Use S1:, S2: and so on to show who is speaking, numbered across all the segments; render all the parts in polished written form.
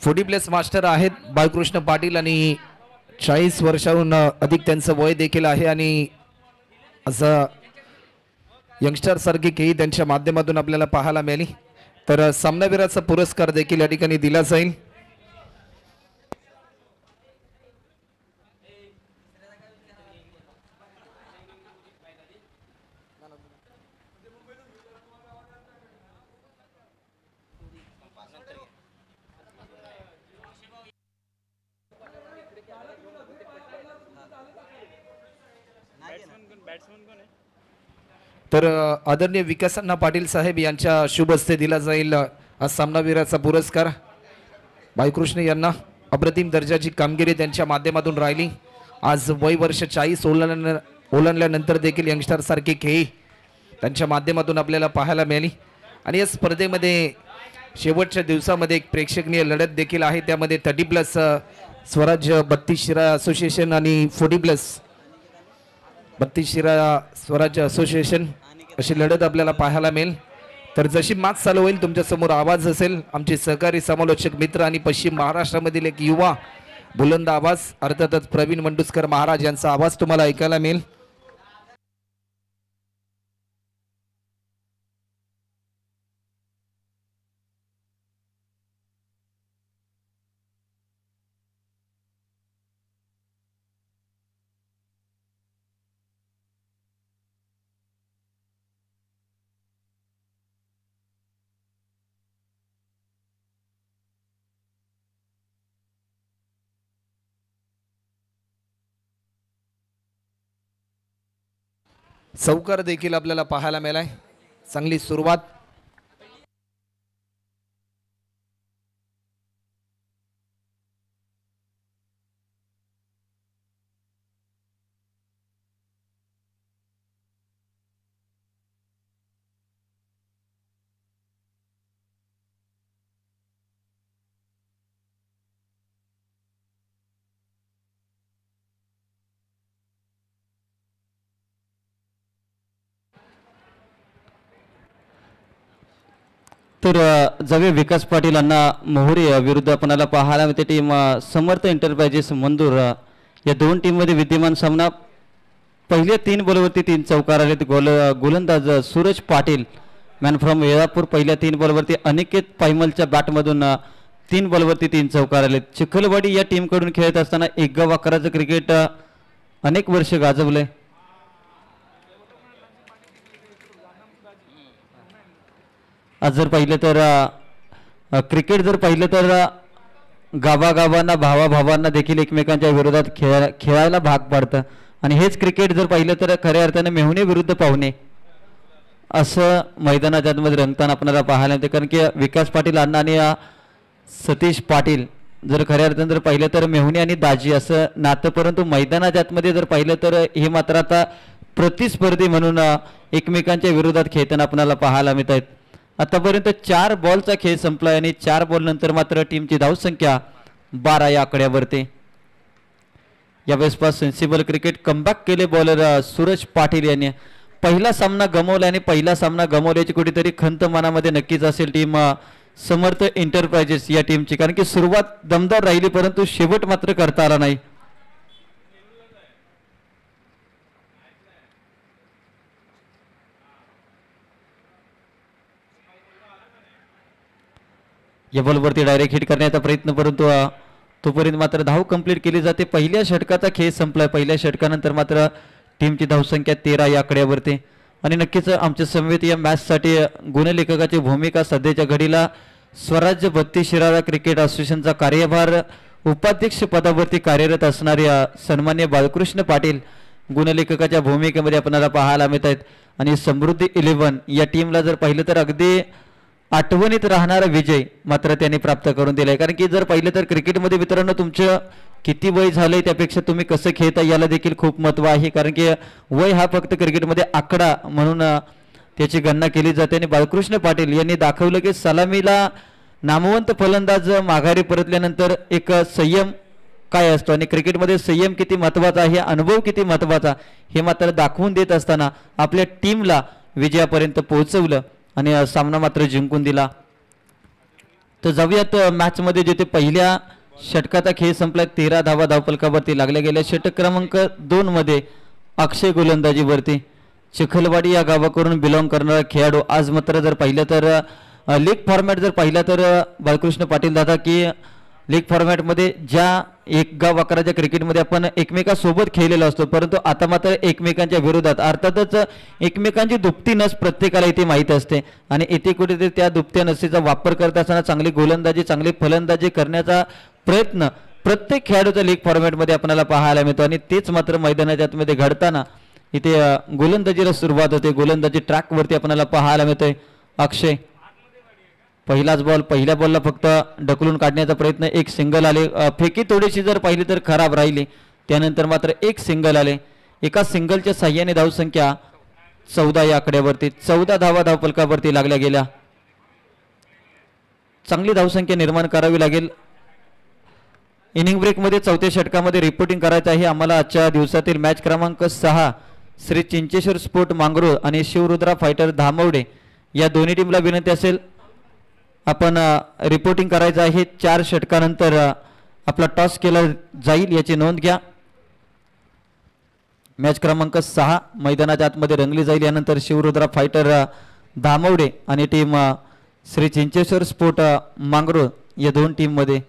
S1: 40 plus master आहेत बाळकृष्ण पाटील आणि 40 वर्षाहून अधिक त्यांचं वय देखील आहे आणि असं यंगस्टर सारखी खेळी त्यांच्या माध्यमातून आपल्याला पाहायला मिळाली। तर सामनावीराचा पुरस्कार देखील या ठिकाणी दिला जाईल। तर आदरणीय विकासअण्णा पाटील साहेब यांच्या शुभ हस्ते दिला जाईल आज सामनावीराचा पुरस्कार। बाळकृष्ण यांना अप्रतिम दर्जाची कामगिरी त्यांच्या माध्यमातून राहिली। आज वय वर्ष 40 ओलांडल्यानंतर देखील यंगस्टर सारखी खेळी त्यांच्या माध्यमातून आपल्याला पाहायला मिळाली आणि या स्पर्धेमध्ये शेवटच्या दिवसामध्ये एक प्रेक्षणीय लढत देखील आहे। त्यामध्ये 30 प्लस स्वराज्य 32 शिरा असोसिएशन आणि 40 प्लस 32 शिरा स्वराज्य असोसिएशन अशी लढत आपल्याला पाहायला मिळेल। तर जशी मॅच चालू होईल तुमच्या समोर आवाज असेल आमचे सहकारी समालोचक मित्र आणि पश्चिम महाराष्ट्रामधील एक युवा बुलंद आवाज अर्थातच प्रवीण मंडुसकर महाराज यांचा आवाज तुम्हाला ऐकायला मिळेल। चौकार देखील आपल्याला पाहायला मिळालाय। चांगली सुरुवात।
S2: तर जवे विकास पाटील यांना मोहरी विरुद्ध आपल्याला पाहायला मिळते टीम समर्थ एंटरप्राइजेस मंदूर या दोन टीम मध्ये विद्यमान सामना। पहिल्या 3 बॉलवरती 3 चौकार आले। गोलंदाज सूरज पाटील मॅन फ्रॉम येळापूर पहिल्या 3 बॉलवरती अनिकेत पायमलच्या बॅटमधून 3 बॉलवरती 3 चौकार आले। चिखलवाडी या टीम कडून खेळत असताना एक गाव आकाराचं क्रिकेट अनेक वर्ष गाजवले। आज जर पाहिलं तर क्रिकेट जर पाहिलं तर गावागावांना भावाभावांना देखील एकमेकांच्या विरोधात खेळायला भाग पडतं आणि हेच क्रिकेट जर पाहिलं तर खऱ्या अर्थाने मेहुणे विरुद्ध पाहुणे असं मैदानाच्या आतमध्ये रंगताना आपल्याला पाहायला मिळते। कारण की विकास पाटील अण्णा आणि सतीश पाटील जर खऱ्या अर्थाने जर पाहिलं तर मेहुणे आणि दाजी असं नातं, परंतु मैदानाच्या आतमध्ये जर पाहिलं तर हे मात्र आता प्रतिस्पर्धी म्हणून एकमेकांच्या विरोधात खेळताना आपल्याला पाहायला मिळत आहेत। आतापर्यंत 4 बॉलचा खेळ संपला आणि 4 बॉल नंतर मात्र टीमची धावसंख्या 12 या आकड्यावरती। यावेळेस पास सेन्सिबल क्रिकेट कमबॅक केले बॉलर सूरज पाटील यांनी। पहिला सामना गमावला आणि पहिला सामना गमावल्याची कुठेतरी खंत मनामध्ये नक्कीच असेल टीम समर्थ एंटरप्राइजेस या टीमची, कारण की सुरुवात दमदार राहिली परंतु शेवट मात्र करता आला नाही। या बॉलवरती डायरेक्ट हिट करण्याचा प्रयत्न परंतु तोपर्यंत मात्र धाव कंप्लीट केली जाते। पहिल्या षटकाचा खेळ संपलाय। पहिल्या षटकानंतर मात्र टीमची धावसंख्या 13 या आकड्यावरती आणि नक्कीच आमच्या समवेत या मॅचसाठी गुणलेखकाची भूमिका सध्याच्या घडीला स्वराज्य 32 शिराळा क्रिकेट असोसिएशनचा कार्यभार उपाध्यक्ष पदावरती कार्यरत असणाऱ्या सन्मान्य बाळकृष्ण पाटील गुणलेखकाच्या भूमिकेमध्ये आपल्याला पाहायला मिळत आहेत। आणि समृद्धी 11 या टीमला जर पाहिलं तर अगदी आठवणीत राहणारा विजय मात्र त्यांनी प्राप्त करून दिलाय। कारण की जर पाहिलं तर क्रिकेटमध्ये मित्रांनो तुमचं किती वय झालंय त्यापेक्षा तुम्ही कसं खेळता याला देखील खूप महत्त्व आहे। कारण की वय हा फक्त क्रिकेटमध्ये आकडा म्हणून त्याची गणना केली जाते आणि बाळकृष्ण पाटील यांनी दाखवलं की सलामीला नामवंत फलंदाज माघारी परतल्यानंतर एक संयम काय असतो आणि क्रिकेटमध्ये संयम किती महत्त्वाचा आहे, अनुभव किती महत्त्वाचा हे मात्र दाखवून देत असताना आपल्या टीमला विजयापर्यंत पोहोचवलं आणि सामना मात्र जिंकून दिला। तर जाऊयात मॅच मध्ये जिथे पहिल्या षटकाचा खेळ संपला 13 धावा धावफलकावरती लागल्या गेल्या. षटक क्रमांक 2 मध्ये अक्षय गोलंदाजीवरती. चिखलवाडी या गावाकडून बिलॉंग करणारा खेळाडू. आज मात्र जर पाहिलं तर लीग फॉर्मॅट जर पाहिलं तर बाळकृष्ण पाटील दादा की लीग फॉर्मॅटमध्ये ज्या एक गाव आकाराच्या क्रिकेटमध्ये आपण एकमेकांसोबत खेळलेलो असतो, परंतु आता मात्र एकमेकांच्या विरोधात. अर्थातच एकमेकांची दुपटी नस प्रत्येकाला इथे माहीत असते आणि इथे कुठेतरी त्या दुपट्या नसेचा वापर करत असताना चांगली गोलंदाजी चांगली फलंदाजी करण्याचा प्रयत्न प्रत्येक खेळाडूच्या लीग फॉर्मॅटमध्ये आपल्याला पाहायला मिळतो आणि तेच मात्र मैदानाच्या आतमध्ये घडताना इथे गोलंदाजीला सुरुवात होते. गोलंदाजी ट्रॅकवरती आपल्याला पाहायला मिळतोय. अक्षय पहिलाच बॉल, पहिल्या बॉलला फक्त ढकलून काढण्याचा प्रयत्न, एक सिंगल आले. फेकी थोडीशी जर पाहिली तर खराब राहिली, त्यानंतर मात्र एक सिंगल आले. एका सिंगलच्या साह्याने धावसंख्या 14 या आकड्यावरती. 14 धावा धावफलकावरती लागल्या गेल्या. चांगली धावसंख्या निर्माण करावी लागेल. इनिंग ब्रेकमध्ये चौथ्या षटकामध्ये रिपोर्टिंग करायचं आहे आम्हाला. आजच्या दिवसातील मॅच क्रमांक 6 श्री चिंचेश्वर स्पोर्ट मांगरूळ आणि शिवरुद्रा फायटर धामवडे या दोन्ही टीमला विनंती असेल आपण रिपोर्टिंग करायचं आहे. 4 षटकानंतर आपला टॉस केला जाईल याची नोंद घ्या. मॅच क्रमांक 6 मैदानाच्या आतमध्ये रंगली जाईल. यानंतर शिवरुद्रा फायटर धामवडे आणि टीम श्री चिंचेश्वर स्पोर्ट मांगरूळ या दोन टीम मध्ये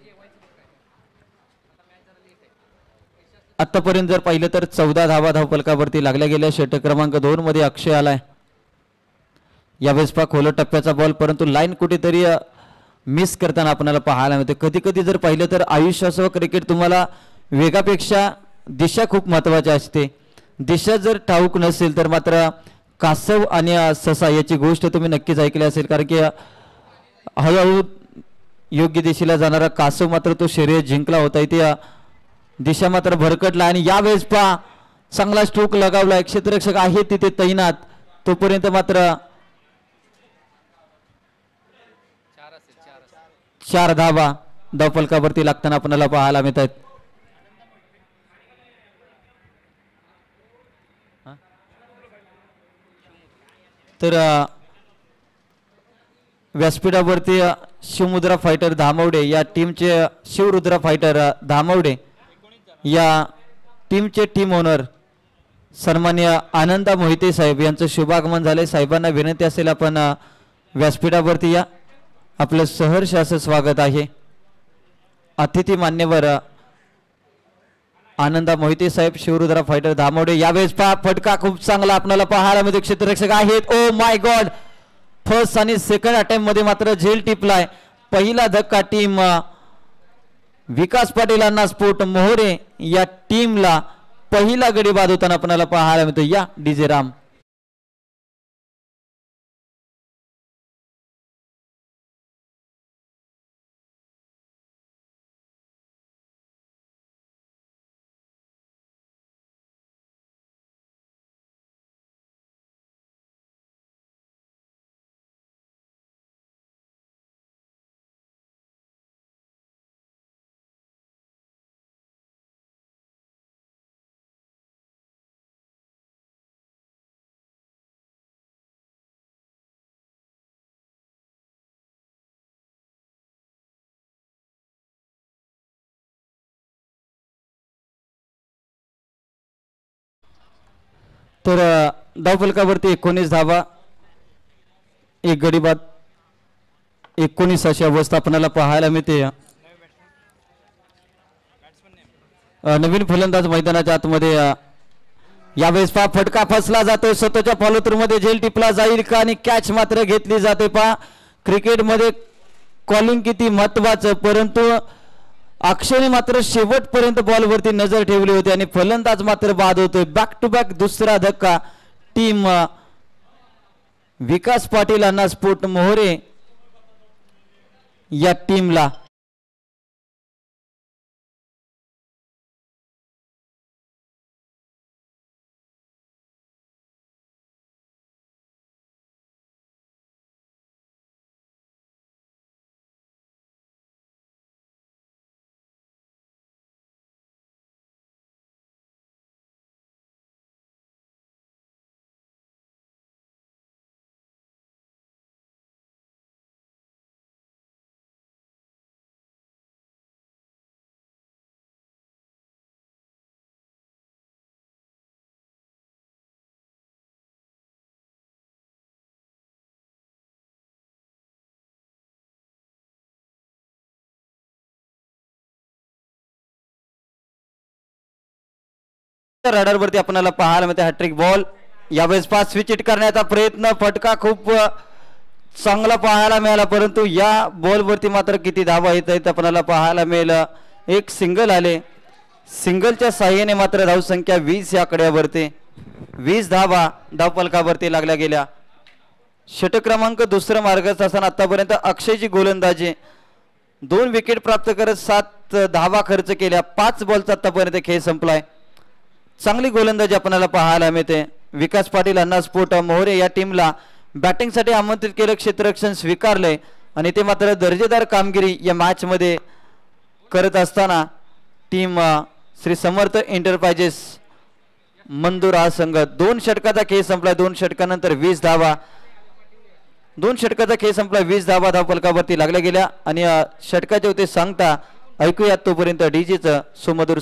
S2: आतापर्यंत जर पाहिलं तर 14 धावा धावफलकावरती लागल्या गेल्या. षटक क्रमांक 2 मध्ये अक्षय आलाय. यावेळेस पा खोल टप्प्याचा बॉल, परंतु लाईन कुठेतरी मिस करताना आपल्याला पाहायला मिळते. कधी कधी जर पाहिलं तर आयुष्यासह क्रिकेट तुम्हाला वेगापेक्षा दिशा खूप महत्वाची असते. दिशा जर ठाऊक नसेल तर मात्र कासव आणि ससा याची गोष्ट तुम्ही नक्कीच ऐकली असेल, कारण की हळूहळू योग्य दिशेला जाणारा कासव मात्र तो शर्यत जिंकला होता. इथे दिशा मात्र भरकटला आणि यावेळेस पा चांगला स्ट्रोक लगावला. क्षेत्ररक्षक आहे तिथे तैनात. तोपर्यंत मात्र 4 धावा धावफलकावरती लागताना आपल्याला पाहायला मिळत आहेत. तर व्यासपीठावरती शिवमुद्रा फायटर धामवडे या टीमचे शिवरुद्रा फायटर धामवडे या टीमचे टीम ओनर सन्मान्य आनंदा मोहिते साहेब यांचं शुभागमन झाले. साहेबांना विनंती असेल आपण व्यासपीठावरती या. आपलं सहर्ष असं स्वागत आहे. अतिथी मान्यवर आनंदा मोहिते साहेब शिवरुद्रा फायटर धामवडे. यावेळेस पहा फटका खूप चांगला आपल्याला पाहायला मिळतो. क्षेत्ररक्षक आहेत. ओ माय गॉड, फर्स्ट आणि सेकंड अटेम्प्ट मध्ये मात्र झेल टिपलाय. पहिला धक्का टीम विकास पाटील अण्णा स्पोर्ट मोहरे या टीमला पहिला गडी बाद होताना आपल्याला पाहायला मिळतो. या डीजे राम. तर धावफलकावरती 19 धावा, एक गडी बाद, 19 अशी अवस्था आपल्याला पाहायला मिळते. नवीन फलंदाज मैदानाच्या आतमध्ये. यावेळेस पा फटका फसला जातो. स्वतःच्या फॉलोथ्रू मध्ये झेल टिपला जाईल का आणि कॅच मात्र घेतली जाते. पा क्रिकेटमध्ये कॉलिंग किती महत्वाचं, परंतु अक्षयने मात्र शेवटपर्यंत बॉलवरती नजर ठेवली होती आणि फलंदाज मात्र बाद होतोय. बॅक टू बॅक दुसरा धक्का टीम विकास पाटील अण्णा स्पोर्ट मोहरे या टीमला. रडारवरती आपल्याला पाहायला मिळते हॅट्रिक बॉल. यावेळेस पास स्विच हिट करण्याचा प्रयत्न, फटका खूप चांगला पाहायला मिळाला, परंतु या बॉलवरती मात्र किती धावा येत आहेत आपल्याला पाहायला मिळेल. एक सिंगल आले, सिंगलच्या साह्याने मात्र धावसंख्या 20 या आकड्यावरती 20 धावा धावफलकावरती लागल्या गेल्या. षटक क्रमांक दुसरं मार्गाचा असताना आतापर्यंत अक्षयची गोलंदाजी 2 विकेट प्राप्त करत 7 धावा खर्च केल्या. 5 बॉलचा आतापर्यंत खेळ संपलाय. चांगली गोलंदाजी आपल्याला पाहायला मिळते. विकास पाटील, अण्णा स्फोट मोहरे या टीमला बॅटिंगसाठी आमंत्रित केलं, क्षेत्ररक्षण स्वीकारलंय आणि ते मात्र दर्जेदार कामगिरी या मॅच मध्ये करत असताना टीम श्री समर्थ एंटरप्राइजेस मंदूर हा संघ 2 षटकाचा खेळ संपला. 2 षटकानंतर 20 धावा, 2 षटकाचा खेळ संपला. 20 धावा धावफलकावरती लागल्या गेल्या आणि षटकाचे होते सांगता ऐकूया तोपर्यंत डीजेचं सुमधुर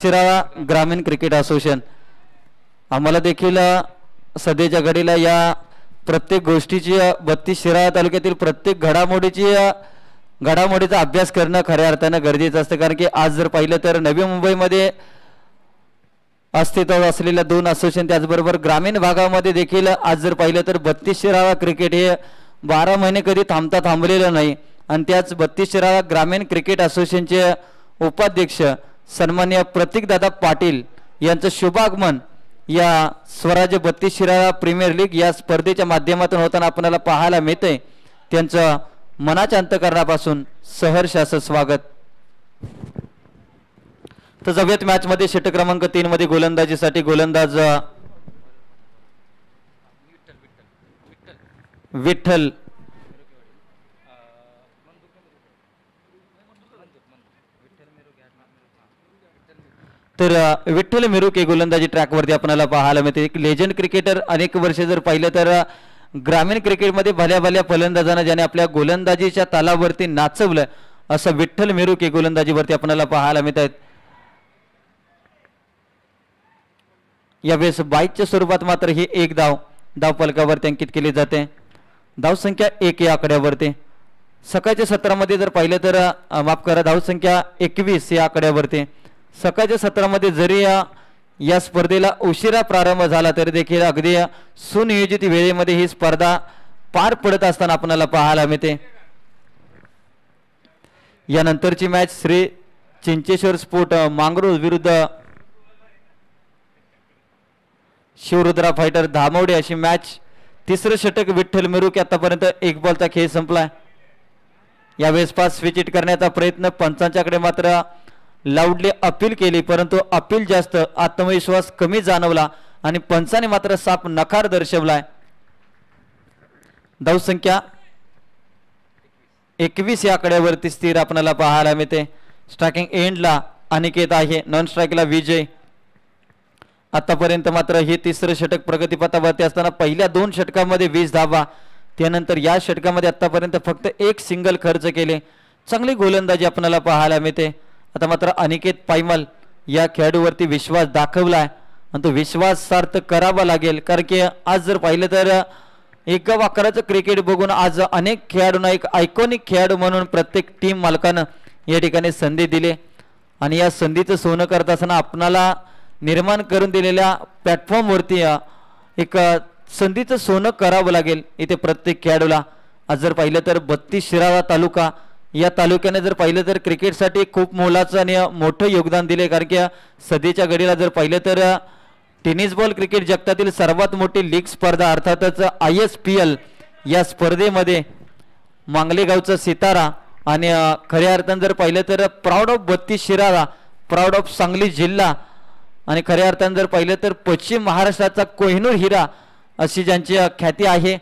S2: शिराळा ग्रामीण क्रिकेट असोसिएशन आम्हाला देखील सध्याच्या घडीला या प्रत्येक गोष्टीची 32 शिराळा तालुक्यातील प्रत्येक घडामोडीचा अभ्यास करणं खऱ्या अर्थानं गरजेचं असतं. कारण की आज जर पाहिलं तर नवी मुंबईमध्ये अस्तित्वात असलेल्या 2 असोसिएशन, त्याचबरोबर ग्रामीण भागामध्ये देखील आज जर पाहिलं तर 32 शिराळा क्रिकेट हे 12 महिने कधी थांबलेलं नाही. आणि त्याच 32 शिराळा ग्रामीण क्रिकेट असोसिएशनचे उपाध्यक्ष सन्मान्य प्रतीकदादा पाटील यांचं शुभागमन या स्वराज्य 32 शिराळा प्रीमियर लीग या स्पर्धेच्या माध्यमातून होताना आपल्याला पाहायला मिळते. त्यांचं मनाच्या अंतःकरणापासून सहर्ष असं स्वागत. तर जाऊयात मॅच मध्ये. षटक क्रमांक 3 मध्ये गोलंदाजीसाठी गोलंदाज विठ्ठल तर विठ्ठल मिरुके गोलंदाजी ट्रॅकवरती आपल्याला पाहायला मिळते. एक लेजंड क्रिकेटर, अनेक वर्ष जर पाहिलं तर ग्रामीण क्रिकेटमध्ये भल्या फलंदाजांना ज्याने आपल्या गोलंदाजीच्या तालावरती नाचवलं असं विठ्ठल मिरुके गोलंदाजीवरती आपल्याला पाहायला मिळत आहेत. यावेळेस 22च्या स्वरूपात मात्र ही 1 धावफलकावरती अंकित केली जाते. धावसंख्या 1 या आकड्यावरती. सकाळच्या सत्रामध्ये जर पाहिलं तर माफ करा, धावसंख्या 21 या आकड्यावरती. सकाळच्या सत्रामध्ये जरी या स्पर्धेला उशिरा प्रारंभ झाला तरी देखील अगदी सुनियोजित वेळेमध्ये ही स्पर्धा पार पडत असताना आपल्याला पाहायला मिळते. यानंतरची मॅच श्री चिंचेश्वर स्पोर्ट मांगरोळ विरुद्ध शिवरुद्रा फायटर धामवडे अशी मॅच. तिसरं षटक विठ्ठल मिरुके. आतापर्यंत 1 बॉलचा खेळ संपलाय. यावेळेस पास स्विच हिट करण्याचा प्रयत्न, पंचांच्याकडे मात्र लाऊडली अपील केली, परंतु अपील जास्त, आत्मविश्वास कमी जाणवला आणि पंचाने मात्र साफ नकार दर्शवलाय. धावसंख्या 21 या आकड्यावरती स्थिर आपल्याला पाहायला मिळते. स्ट्रायकिंग एंडला अनिकेत आहे, नॉन स्ट्राईकला विजय. आतापर्यंत मात्र हे तिसरं षटक प्रगतीपथावरती असताना पहिल्या 2 षटकामध्ये 20 धावा, त्यानंतर या षटकामध्ये आतापर्यंत फक्त 1 सिंगल खर्च केले. चांगली गोलंदाजी आपल्याला पाहायला मिळते. आता मात्र अनिकेत पायमल या खेळाडूवरती विश्वास दाखवलाय आणि तो विश्वास सार्थ करावा लागेल. कारण की आज जर पाहिलं तर एक वाकराचं क्रिकेट बघून आज अनेक खेळाडूंना एक आयकॉनिक खेळाडू म्हणून प्रत्येक टीम मालकानं या ठिकाणी संधी दिली आणि या संधीचं सोनं करत असताना आपणाला निर्माण करून दिलेल्या प्लॅटफॉर्मवरती एक संधीचं सोनं करावं लागेल इथे प्रत्येक खेळाडूला. आज जर पाहिलं तर 32 शिराळा तालुका या तालुक्याने जर पाहिलं तर क्रिकेटसाठी खूप मोलाचं आणि मोठं योगदान दिले. कारण की सध्याच्या घडीला जर पाहिलं तर टेनिस बॉल क्रिकेट जगतातील सर्वात मोठी लीग स्पर्धा अर्थातच ISPL या स्पर्धेमध्ये मांगलेगावचा सितारा आणि खऱ्या अर्थानं जर पाहिलं तर proud of 32 Shirala, proud of Sangli जिल्हा आणि खऱ्या अर्थानं जर पाहिलं तर पश्चिम महाराष्ट्राचा कोहिनूर हिरा अशी ज्यांची ख्याती आहे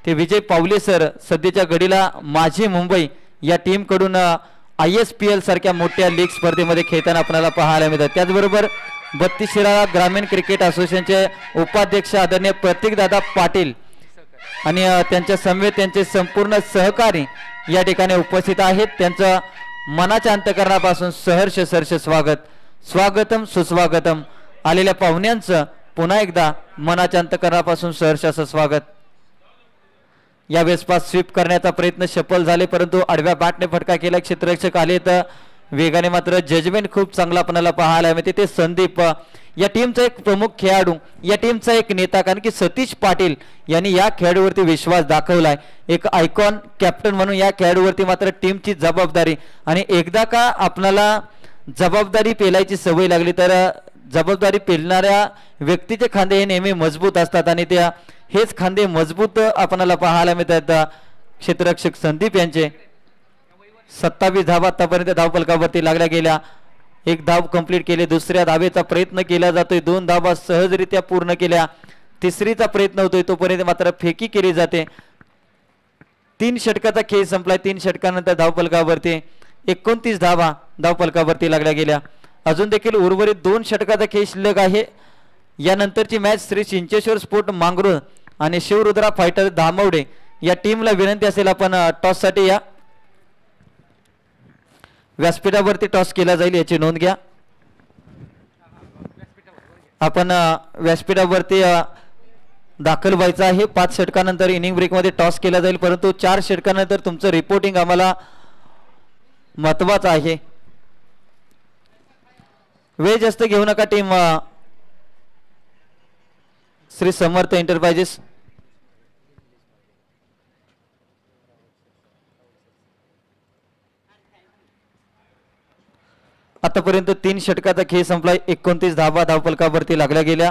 S2: ते विजय पावले सर सध्याच्या घडीला माझी मुंबई या टीम कडून ISPL सारख्या मोठ्या लीग स्पर्धेमध्ये खेळताना आपल्याला पाहायला मिळतात. त्याचबरोबर 32 शिराळा ग्रामीण क्रिकेट असोसिएशनचे उपाध्यक्ष आदरणीय प्रतीकदादा पाटील आणि त्यांच्या समवेत त्यांचे संपूर्ण सहकारी या ठिकाणी उपस्थित आहेत. त्यांचं मनाच्या अंतकरणापासून सहर्ष सहर्ष स्वागत, स्वागतम सुस्वागतम. आलेल्या पाहुण्यांचं पुन्हा एकदा मनाच्या अंतकरणापासून सहर्ष असं स्वागत. या वेळेस स्वीप करण्याचा प्रयत्न सफल झाले, परंतु आडव्या बॅटने फटका केला. क्षेत्ररक्षक आले तर वेगाने, मात्र जजमेंट खूप चांगला आपल्याला पाहायला मिळते. ते संदीप या टीमचा एक प्रमुख खेळाडू, या टीमचा एक नेता, कारण की सतीश पाटील यांनी या खेळाडूवरती विश्वास दाखवलाय. एक आयकॉन कॅप्टन म्हणून या खेळाडूवरती मात्र टीमची जबाबदारी, आणि एकदा का आपल्याला जबाबदारी पेलायची सवय लागली तर जबाबदारी पेलणाऱ्या व्यक्तीचे खांदे हे नेहमी मजबूत असतात, आणि त्या हेच खांदे मजबूत आपल्याला पाहायला मिळतात क्षेत्ररक्षक संदीप यांचे. 27 धावा आतापर्यंत धावफलकावरती लागल्या गेल्या. एक धाव कंप्लीट केली. दुसऱ्या धावेचा प्रयत्न केला जातोय. 2 धावा सहजरित्या पूर्ण केल्या. तिसरीचा प्रयत्न होतोय, तोपर्यंत मात्र फेकी केली जाते. 3 षटकाचा खेळ संपलाय. 3 षटकानंतर धावफलकावरती 29 धावा धावफलकावरती लागल्या गेल्या. अजून देखील उर्वरित 2 षटकाचा खेळ शिल्लक आहे. यानंतरची मॅच श्री चिंचेश्वर स्पोर्ट मांगरूळ आणि शिवरुद्रा फायटर धामवडे या टीमला विनंती असेल आपण टॉस साठी या. व्यासपीठावरती टॉस केला जाईल, याची नोंद घ्या. आपण व्यासपीठावरती दाखल व्हायचं आहे. 5 षटकानंतर इनिंग ब्रेकमध्ये टॉस केला जाईल, परंतु 4 षटकानंतर तुमचं रिपोर्टिंग आम्हाला महत्वाचं आहे. वेळ जास्त घेऊ नका टीम श्री समर्थ एंटरप्राइजेस. आतापर्यंत 3 षटकाचा खेळ संपलाय. 29 धावा धावफलकावरती लागल्या गेल्या.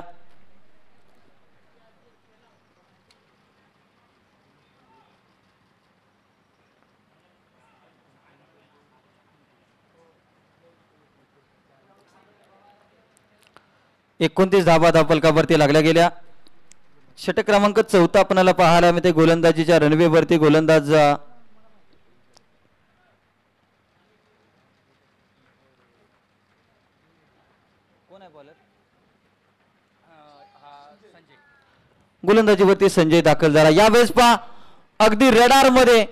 S2: धावफलकावरती लागल्या गेल्या. षटक क्रमांक 4 आपल्याला पाहायला मिळते. गोलंदाजीच्या रणवेवरती गोलंदाज गोलंदाजीवरती संजय दाखल झाला. यावेळेस पहा अगदी रडार मध्ये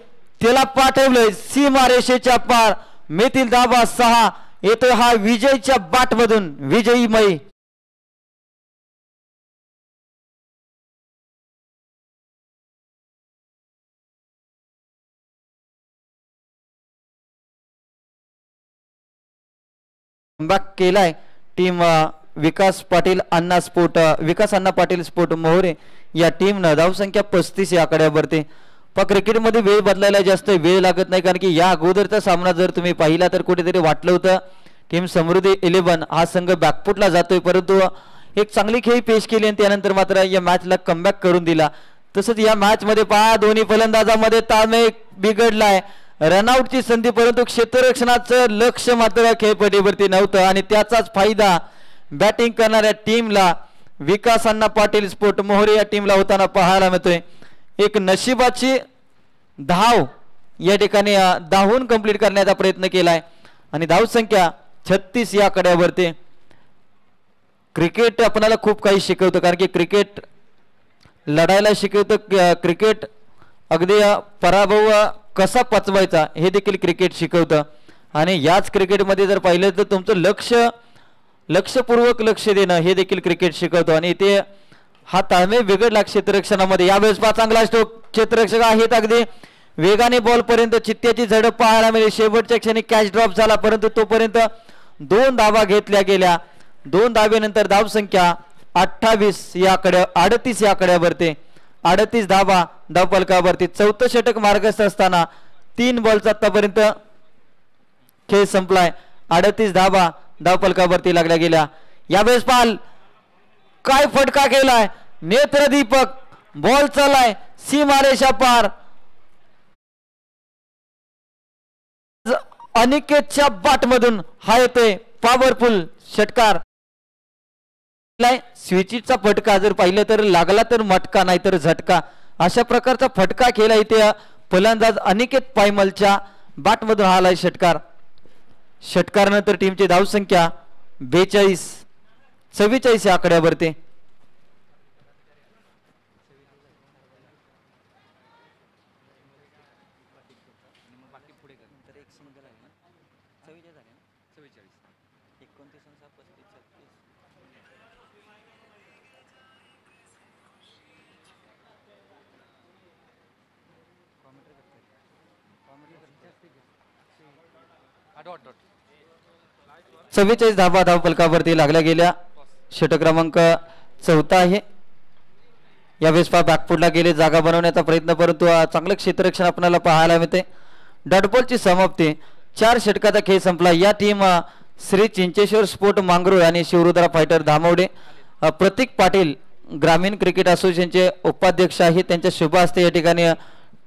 S2: त्याला पाठवलंय सीमारेषेच्या पार. मेतील धावा 6 येतोय हा विजयच्या बाटमधून विजयीमय. केलाय टीम विकास अण्णा पाटील स्पोर्ट मोहरे या टीमनं. धावसंख्या 35 या आकड्यावरती. पण क्रिकेटमध्ये वेळ बदलायला जास्त वेळ लागत नाही, कारण की या अगोदरचा सामना जर तुम्ही पाहिला तर कुठेतरी वाटलं होतं टीम समृद्धी 11 हा संघ बॅकफुटला जातोय, परंतु एक चांगली खेळी पेश केली आणि त्यानंतर मात्र या मॅचला कमबॅक करून दिला. तसंच या मॅच मध्ये पहा दोन्ही फलंदाजामध्ये ताळमेळ बिघडलाय. रनआउटची संधी, परंतु क्षेत्ररक्षणाचं लक्ष मात्र खेळपट्टीवरती नव्हतं, आणि त्याचाच फायदा बॅटिंग करणाऱ्या टीमला विकास अण्णा पाटील स्पोर्ट मोहरे या टीमला होताना पाहायला मिळतोय. एक नशिबाची धाव या ठिकाणी धावून कंप्लीट करण्याचा प्रयत्न केलाय, आणि धावसंख्या 36 या कड्यावरती. क्रिकेट आपल्याला खूप काही शिकवतं, कारण की क्रिकेट लढायला शिकवतं. क्रिकेट अगदी पराभव कसा पचवायचा हे देखील क्रिकेट शिकवतं, आणि याच क्रिकेटमध्ये जर पाहिलं तर तुमचं लक्षपूर्वक लक्ष देणं हे देखील क्रिकेट शिकवतो. आणि ते हा ताळमेळ बिघडला क्षेत्ररक्षणामध्ये. यावेळेस चांगला स्ट्रोक क्षेत्ररक्षक आहेत, अगदी वेगाने बॉल पर्यंत चित्त्याची झडप पाहायला मिळेल. शेवटच्या क्षणी कॅच ड्रॉप झाला, परंतु तोपर्यंत 2 धावा घेतल्या गेल्या. 2 धावेनंतर धावसंख्या 38 या आकड्यावरती. 38 धावा धावफलकावरती. 4थं षटक मार्गस्थ असताना 3 बॉलचा आतापर्यंत खेळ संपलाय. 38 धावा धावफलकावरती लागल्या गेल्या. यावेळेस पाल काय फटका केलाय. नेत्रदीपक बॉल चालाय सीमारेषा पार. अनिकेतच्या बाटमधून हा येतोय पॉवरफुल षटकार. स्विचचा फटका जर पाहिलं तर लागला तर मटका नाही तर झटका, अशा प्रकारचा फटका केला इथे फलंदाज अनिकेत पायमलच्या बाटमधून हा आलाय षटकार. षटकारानंतर टीमची धावसंख्या 44 या आकड्यावरती. 44 धावा धावफलकावरती लागल्या गेल्या. षटक क्रमांक 4 आहे. यावेळेस बॅकफुटला गेले, जागा बनवण्याचा प्रयत्न, परंतु चांगलं क्षेत्ररक्षण आपल्याला पाहायला मिळते. डॉटबॉलची समाप्ती. 4 षटकाचा खेळ संपला. या टीम श्री चिंचेश्वर स्पोर्ट मांगरोळ आणि शिवरुद्रा फायटर धामवडे, प्रतीक पाटील ग्रामीण क्रिकेट असोसिएशनचे उपाध्यक्ष आहेत, त्यांच्या शुभ हस्ते या ठिकाणी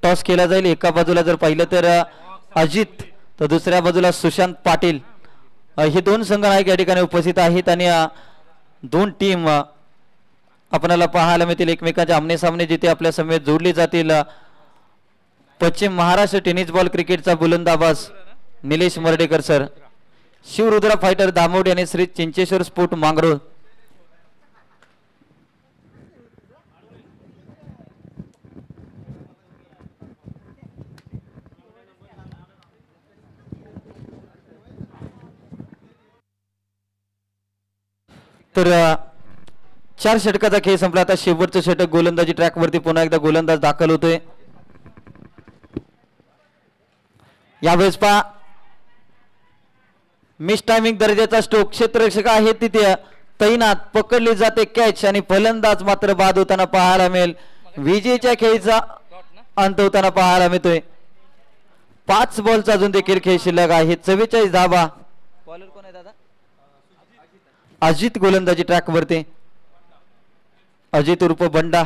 S2: टॉस केला जाईल. एका बाजूला जर पाहिलं तर अजित, तर दुसऱ्या बाजूला सुशांत पाटील, हे 2 संघ नायक या ठिकाणी उपस्थित आहेत आणि 2 टीम आपल्याला पाहायला मिळतील एकमेकांच्या आमने सामने, जिथे आपल्या समेत जोडली जातील. पश्चिम महाराष्ट्र टेनिस बॉल क्रिकेटचा बुलंदाबाज निलेश मर्डेकर सर, शिवरुद्रा फायटर दामोडी आणि श्री चिंचेश्वर स्पोर्ट मांगरोळ. तर 4 षटकाचा खेळ संपला. आता शेवटचं षटक गोलंदाजी ट्रॅकवरती पुन्हा एकदा गोलंदाज दाखल होतोय. यावेळेस पहा मिस टायमिंग दर्जाचा स्ट्रोक, क्षेत्ररक्षक आहे तिथे तैनात, पकडली जाते कॅच आणि फलंदाज मात्र बाद होताना पाहायला मिळेल. विजेच्या खेळीचा अंत होताना पाहायला मिळतोय. 5 बॉलचा अजून देखील खेळ शिल्लक आहे. 44 धावा. बॉलर कोण आहे दादा? अजित गोलंदाजी ट्रॅकवरती. अजित उर्फ बंडा.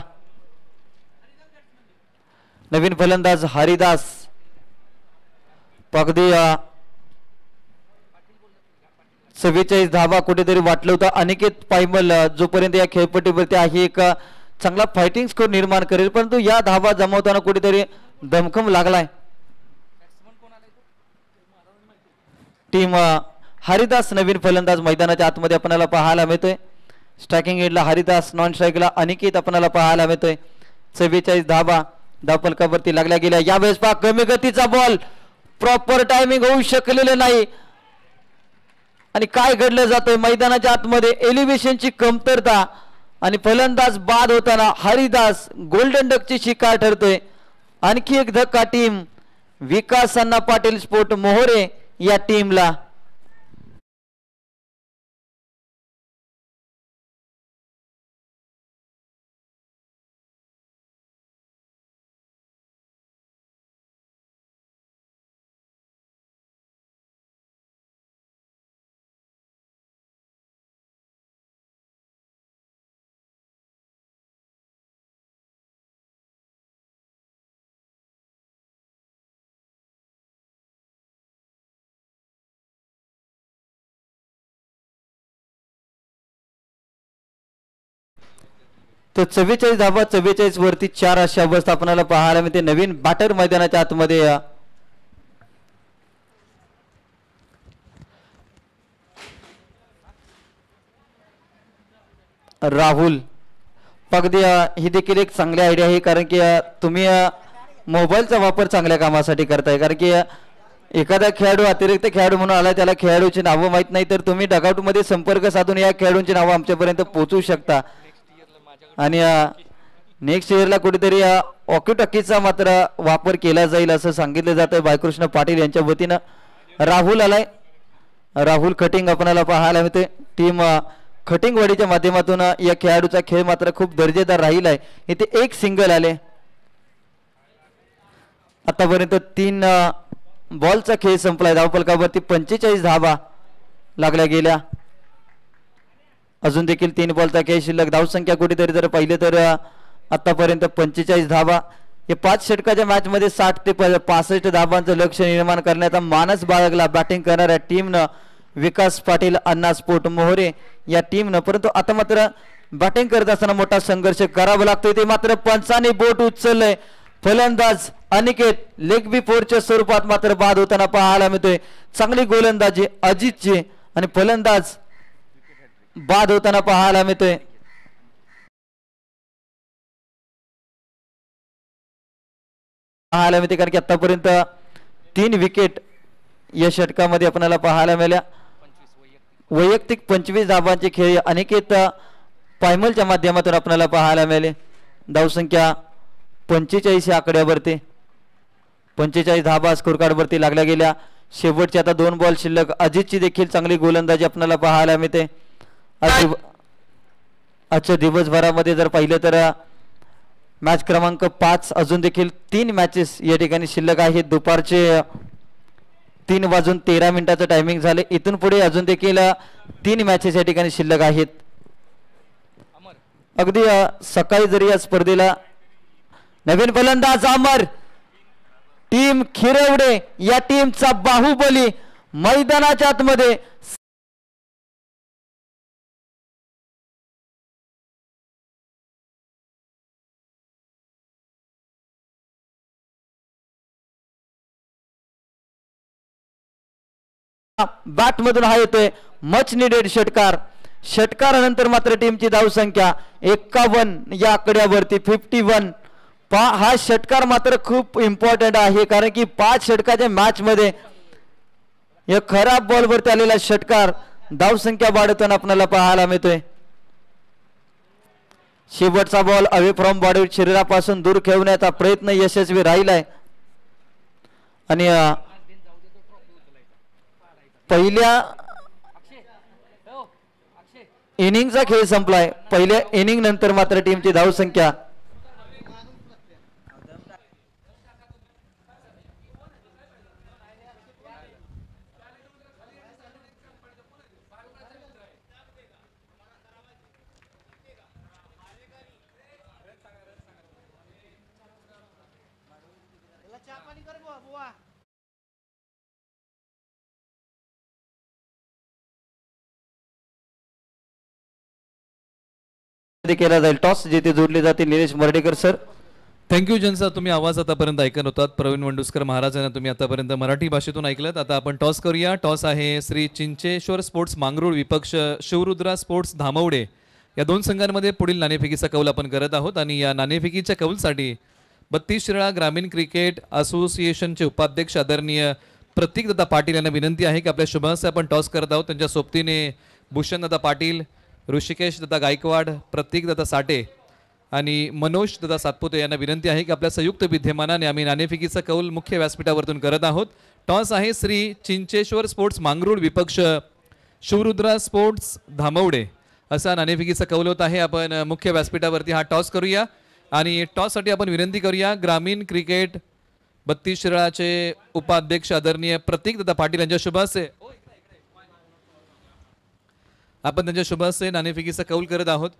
S2: नवीन फलंदाज हरिदास. पगदी 44 धावा. कुठेतरी वाटलं होतं अनिकेत पायमल जोपर्यंत या खेळपट्टीवरती आहे एक चांगला फायटिंग स्कोर निर्माण करेल, परंतु या धावा जमवताना कुठेतरी दमखम लागलाय. टीम हरिदास नवीन फलंदाज मैदानाच्या आतमध्ये आपल्याला पाहायला मिळतोय. स्ट्रायकिंग एंडला हरिदास, नॉन स्ट्राईकला अनिकेत आपल्याला पाहायला मिळतोय. 44 धावा धावफलकावरती लागल्या गेल्या. यावेळेस पहा कमी गतीचा बॉल, प्रॉपर टायमिंग होऊ शकलेले नाही आणि काय घडलं जातंय मैदानाच्या आतमध्ये, एलिव्हेशनची कमतरता आणि फलंदाज बाद होताना हरिदास गोल्डन डकची शिकार ठरतोय. आणखी एक धक्का टीम विकास अण्णा पाटील स्पोर्ट मोहोरे या टीमला. तर 44 धावा 44 वरती 4 अशी अवस्था आपल्याला पाहायला मिळते. नवीन बॅटर मैदानाच्या आतमध्ये राहुल पगदी. ही देखील एक चांगली आयडिया आहे, कारण की तुम्ही मोबाईलचा वापर चांगल्या कामासाठी करताय. कारण की एखादा खेळाडू अतिरिक्त खेळाडू म्हणून आला, त्याला खेळाडूची नावं माहीत नाही, तर तुम्ही डगआउट मध्ये संपर्क साधून या खेळाडूंची नावं आमच्यापर्यंत पोहोचवू शकता. आणि नेक्स्ट इयरला कुठेतरी वॉकीटॉकीचा मात्र वापर केला जाईल असं सांगितलं जातं बाळकृष्ण पाटील यांच्या वतीनं. राहुल आलाय, राहुल खटिंग आपल्याला पाहायला मिळते. टीम खटिंगवाडीच्या माध्यमातून या खेळाडूचा खेळ मात्र खूप दर्जेदार राहिलाय. इथे एक सिंगल आले. आतापर्यंत 3 बॉलचा खेळ संपलाय. धावफलकावरती 45 धावा लागल्या गेल्या. अजून देखील 3 बॉलचा खेळ शिल्लक. धावसंख्या कुठेतरी जर पाहिलं तर आतापर्यंत 45 धावा. या 5 षटकाच्या मॅच मध्ये 60 ते 65 धावांचं लक्ष निर्माण करण्याचा मानस बाळगला बॅटिंग करणाऱ्या टीमनं, विकास पाटील अण्णा स्पोर्ट मोहोरे या टीमनं. परंतु आता मात्र बॅटिंग करत असताना मोठा संघर्ष करावा लागतोय. ते मात्र पंचाने बोट उचललंय. फलंदाज अनिकेत लेग बी फोरच्या स्वरूपात मात्र बाद होताना पाहायला मिळतोय. चांगली गोलंदाजी अजितची आणि फलंदाज बाद होताना पाहायला मिळतोय. कारण की आतापर्यंत 3 विकेट या षटकामध्ये आपल्याला पाहायला मिळाल्या. वैयक्तिक 25 धाबांचे खेळ अनिकेत पायमलच्या माध्यमातून आपल्याला पाहायला मिळाले. धावसंख्या 45 या आकड्यावरती 45 धाबा स्कोर कार्डवरती लागल्या गेल्या. शेवटचे आता 2 बॉल शिल्लक. अजितची देखील चांगली गोलंदाजी आपल्याला पाहायला मिळते. आजच्या दिवसभरामध्ये जर पाहिलं तर मॅच क्रमांक 5 अजून देखील 3 मॅचेस या ठिकाणी शिल्लक आहेत. दुपारचे 3:13 टायमिंग झाले. इथून पुढे अजून देखील 3 मॅचेस या ठिकाणी शिल्लक आहेत. अगदी सकाळी जरी या स्पर्धेला नवीन फलंदाज अमर, टीम खिरवडे या टीमचा बाहुबली मैदानाच्या आतमध्ये बॅट मधून हा येतोय. मच निडेड षटकार. षटकारानंतर मात्र टीमची धावसंख्या 51 या आकड्यावरती 51. हा षटकार मात्र खूप इम्पॉर्टंट आहे, कारण की 5 षटकाच्या मॅच मध्ये या खराब बॉलवरती आलेला षटकार धावसंख्या वाढवताना आपल्याला पाहायला मिळतोय. शेवटचा बॉल अवे फ्रॉम बॉडी शरीरापासून दूर खेळवण्याचा प्रयत्न यशस्वी राहिलाय आणि पहिल्या इनिंगचा खेळ संपलाय. पहिल्या इनिंग नंतर मात्र टीमची धावसंख्या केला जाईल. टॉस जिथे जोडले जाते निलेश मर्डेकर सर.
S3: थँक्यू जनसा. तुम्ही आवाज आतापर्यंत ऐकत होतात. प्रवीण वंडुस्कर महाराज यांना तुम्ही आतापर्यंत मराठी भाषेतून ऐकलं. आता आपण टॉस करूया. टॉस आहे श्री चिंचेश्वर स्पोर्ट्स मांगरूळ विपक्ष शिवरुद्रा स्पोर्ट्स धामवडे या 2 संघांमध्ये पुढील नाणेफेकीचा कौल आपण करत आहोत. आणि या नाणेफेकीच्या कौलसाठी 32 शिराळा ग्रामीण क्रिकेट असोसिएशनचे उपाध्यक्ष आदरणीय प्रतीक दादा पाटील यांना विनंती आहे की आपल्या शुभहस्ते आपण टॉस करत आहोत. त्यांच्या सोबतीने भूषण दादा पाटील, ऋषिकेश दादा गायकवाड, प्रतीक दादा साठे आणि मनोज दादा सातपुते यांना विनंती आहे की आपल्या संयुक्त विद्यमानाने आम्ही नाणेफेकीचा कौल मुख्य व्यासपीठावरतून करत आहोत. टॉस आहे श्री चिंचेश्वर स्पोर्ट्स मांगरूळ विपक्ष शिवरुद्रा स्पोर्ट्स धामवडे असा नाणेफेकीचा कौल होत आहे. आपण मुख्य व्यासपीठावरती हा टॉस करूया आणि टॉससाठी आपण विनंती करूया ग्रामीण क्रिकेट 32 शिराळाचे उपाध्यक्ष आदरणीय प्रतीक दादा पाटील यांच्या शुभहस्ते आपण त्यांच्या शुभहस्ते नाणेफेकीचा कौल करत आहोत.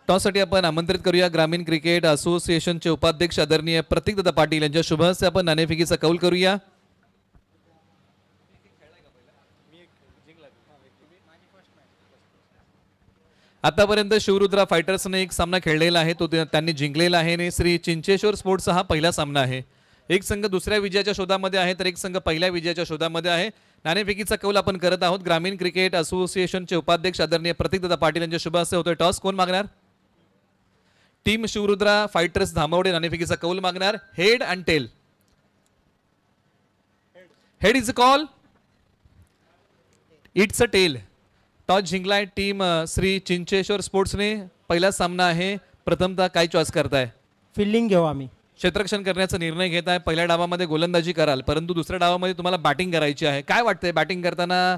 S3: टॉससाठी आपण आमंत्रित करूया ग्रामीण क्रिकेट असोसिएशनचे उपाध्यक्ष आदरणीय प्रतीक दादा पाटील यांच्या शुभहस्ते आपण नाणेफेकीचा कौल करूया. आतापर्यंत शिवरुद्रा फायटर्सने एक सामना खेळलेला आहे, तो त्यांनी जिंकलेला आहे आणि श्री चिंचेश्वर स्पोर्ट्सचा हा पहिला सामना आहे. एक संघ दुसऱ्या विजयाच्या शोधामध्ये आहे तर एक संघ पहिल्या विजयाच्या शोधामध्ये आहे. नाणेफेकीचा कौल आपण करत आहोत. ग्रामीण क्रिकेट असोसिएशनचे उपाध्यक्ष आदरणीय प्रतीक दादा पाटील यांच्या शुभ हस्ते होतोय. टॉस कोण मागणार? टीम शिवरुद्रा फायटर्स धामवडे नाणेफेकीचा कौल मागणार. Head and tail. Head is a call. It's a tail. Toss जिंकलाय टीम श्री चिंचेश्वर स्पोर्ट्सने. पहिला सामना आहे. प्रथमतः काय चॉईस करताय?
S4: फिल्डिंग घेऊ आम्ही.
S3: क्षेत्ररक्षण करण्याचा निर्णय घेत आहे. पहिल्या डावामध्ये गोलंदाजी कराल परंतु दुसऱ्या डावामध्ये तुम्हाला बॅटिंग करायची आहे. काय वाटतंय बॅटिंग करताना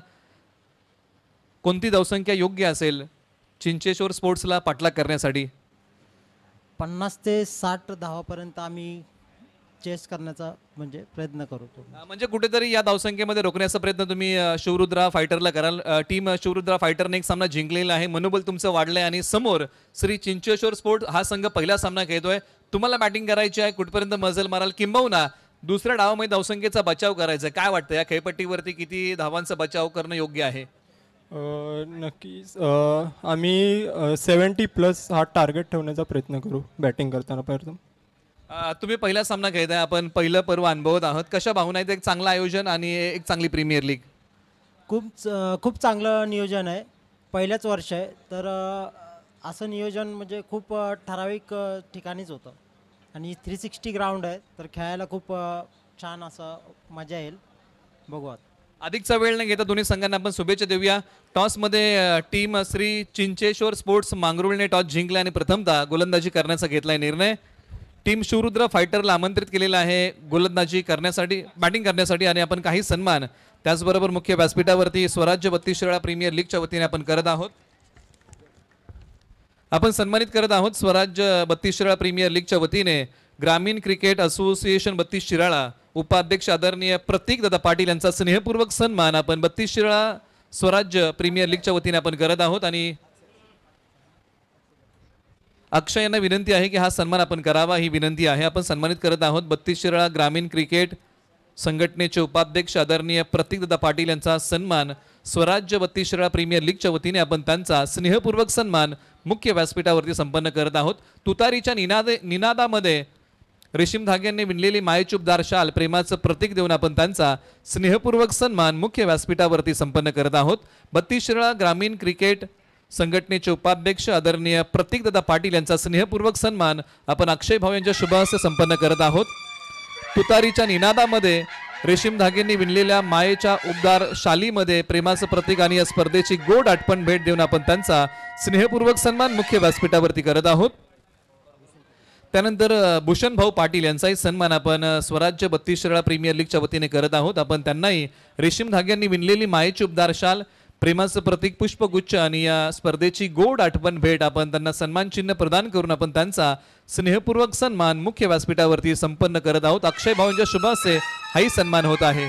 S3: कोणती धावसंख्या योग्य असेल चिंचेश्वर स्पोर्ट्सला पाठलाग करण्यासाठी?
S4: 50 ते 60 धावापर्यंत आम्ही चेस करण्याचा म्हणजे प्रयत्न करतो.
S3: म्हणजे कुठेतरी या धावसंख्येमध्ये रोखण्याचा प्रयत्न तुम्ही शिवरुद्रा फायटरला कराल. टीम शिवरुद्रा फायटरने एक सामना जिंकलेला आहे. मनोबल तुमचं वाढलंय आणि समोर श्री चिंचेश्वर स्पोर्ट हा संघ पहिला सामना खेळतोय. तुम्हाला बॅटिंग करायची आहे. कुठपर्यंत मजल माराल किंबहुना दुसऱ्या डावामध्ये धावसंख्येचा बचाव करायचा आहे? काय वाटतं या खेळपट्टीवरती किती धावांचा बचाव करणं योग्य आहे?
S5: नक्कीच आम्ही 70+ हा टार्गेट ठेवण्याचा प्रयत्न करू बॅटिंग करताना. प्रथम
S3: तुम्ही पहिला सामना खेळताय. आपण पहिलं पर्व अनुभवत आहोत. कशा भावना आहेत? एक चांगलं आयोजन आणि एक चांगली प्रीमियर लीग.
S4: खूप चांगलं नियोजन आहे. पहिल्याच वर्ष आहे तर असं नियोजन म्हणजे खूप ठराविक ठिकाणीच होतं आणि 360 ग्राउंड आहे तर खेळायला खूप छान असं मजा येईल. बघू आता.
S3: अधिकचा वेळ न घेता दोन्ही संघांना आपण शुभेच्छा देऊया. टॉसमध्ये टीम श्री चिंचेश्वर स्पोर्ट्स मांगरुळने टॉस जिंकला आणि प्रथमतः गोलंदाजी करण्याचा घेतलाय निर्णय. टीम शिवरुद्र फायटरला आमंत्रित केलेलं आहे गोलंदाजी करण्यासाठी, बॅटिंग करण्यासाठी, आणि आपण काही सन्मान त्याचबरोबर मुख्य व्यासपीठावरती स्वराज्य 32 शिराळा प्रीमियर लीगच्या वतीने आपण करत आहोत. आपण सन्मानित करत आहोत स्वराज्य 32 शिराळा प्रीमियर लीगच्या वतीने ग्रामीण क्रिकेट असोसिएशन 32 शिराळा उपाध्यक्ष आदरणीय प्रतीक दादा पाटील यांचा स्नेहपूर्वक सन्मान आपण 32 शिराळा स्वराज्य प्रीमियर लीगच्या वतीने आपण करत आहोत. आणि अक्षय यांना विनंती आहे की हा सन्मान आपण करावा, ही विनंती आहे. आपण सन्मानित करत आहोत 32 शिराळा ग्रामीण क्रिकेट संघटनेचे उपाध्यक्ष आदरणीय प्रतीक दादा पाटील यांचा सन्मान स्वराज्य 32 शिराळा प्रीमियर लीगच्या वतीने आपण त्यांचा स्नेहपूर्वक सन्मान मुख्य व्यासपीठावरती संपन्न करत आहोत. तुतारीच्या निनादामध्ये रेशीम धाग्यांनी विणलेली मायेचुपदार शाल प्रेमाचं प्रतीक देऊन आपण त्यांचा स्नेहपूर्वक सन्मान मुख्य व्यासपीठावरती संपन्न करत आहोत. 32 शिराळा ग्रामीण क्रिकेट संघटनेचे उपाध्यक्ष आदरणीय प्रतीक दादा पाटील यांचा स्नेहपूर्वक सन्मान आपण अक्षय भाऊ यांच्या शुभ हस्ते संपन्न करत आहोत. तुतारीच्या निनादामध्ये रेशीम धाग्यांनी विणलेल्या मायेच्या उबदार शालीमध्ये प्रेमाचं प्रतीक आणि या स्पर्धेची गोड आठवण भेट देऊन आपण त्यांचा स्नेहपूर्वक सन्मान मुख्य व्यासपीठावरती करत आहोत. त्यानंतर भूषण भाऊ पाटील यांचाही सन्मान आपण स्वराज्य 32 शिराळा प्रीमियर लीगच्या वतीने करत आहोत. आपण त्यांनाही रेशीम धाग्यांनी विणलेली मायेची उबदार शाल, प्रेमाचं प्रतीक पुष्पगुच्छ आणि या स्पर्धेची गोड आठवण भेट आपण त्यांना सन्मान चिन्ह प्रदान करून आपण त्यांचा स्नेहपूर्वक सन्मान मुख्य व्यासपीठावरती संपन्न करत आहोत. अक्षय भाऊंच्या शुभ हस्ते हाही सन्मान होत आहे.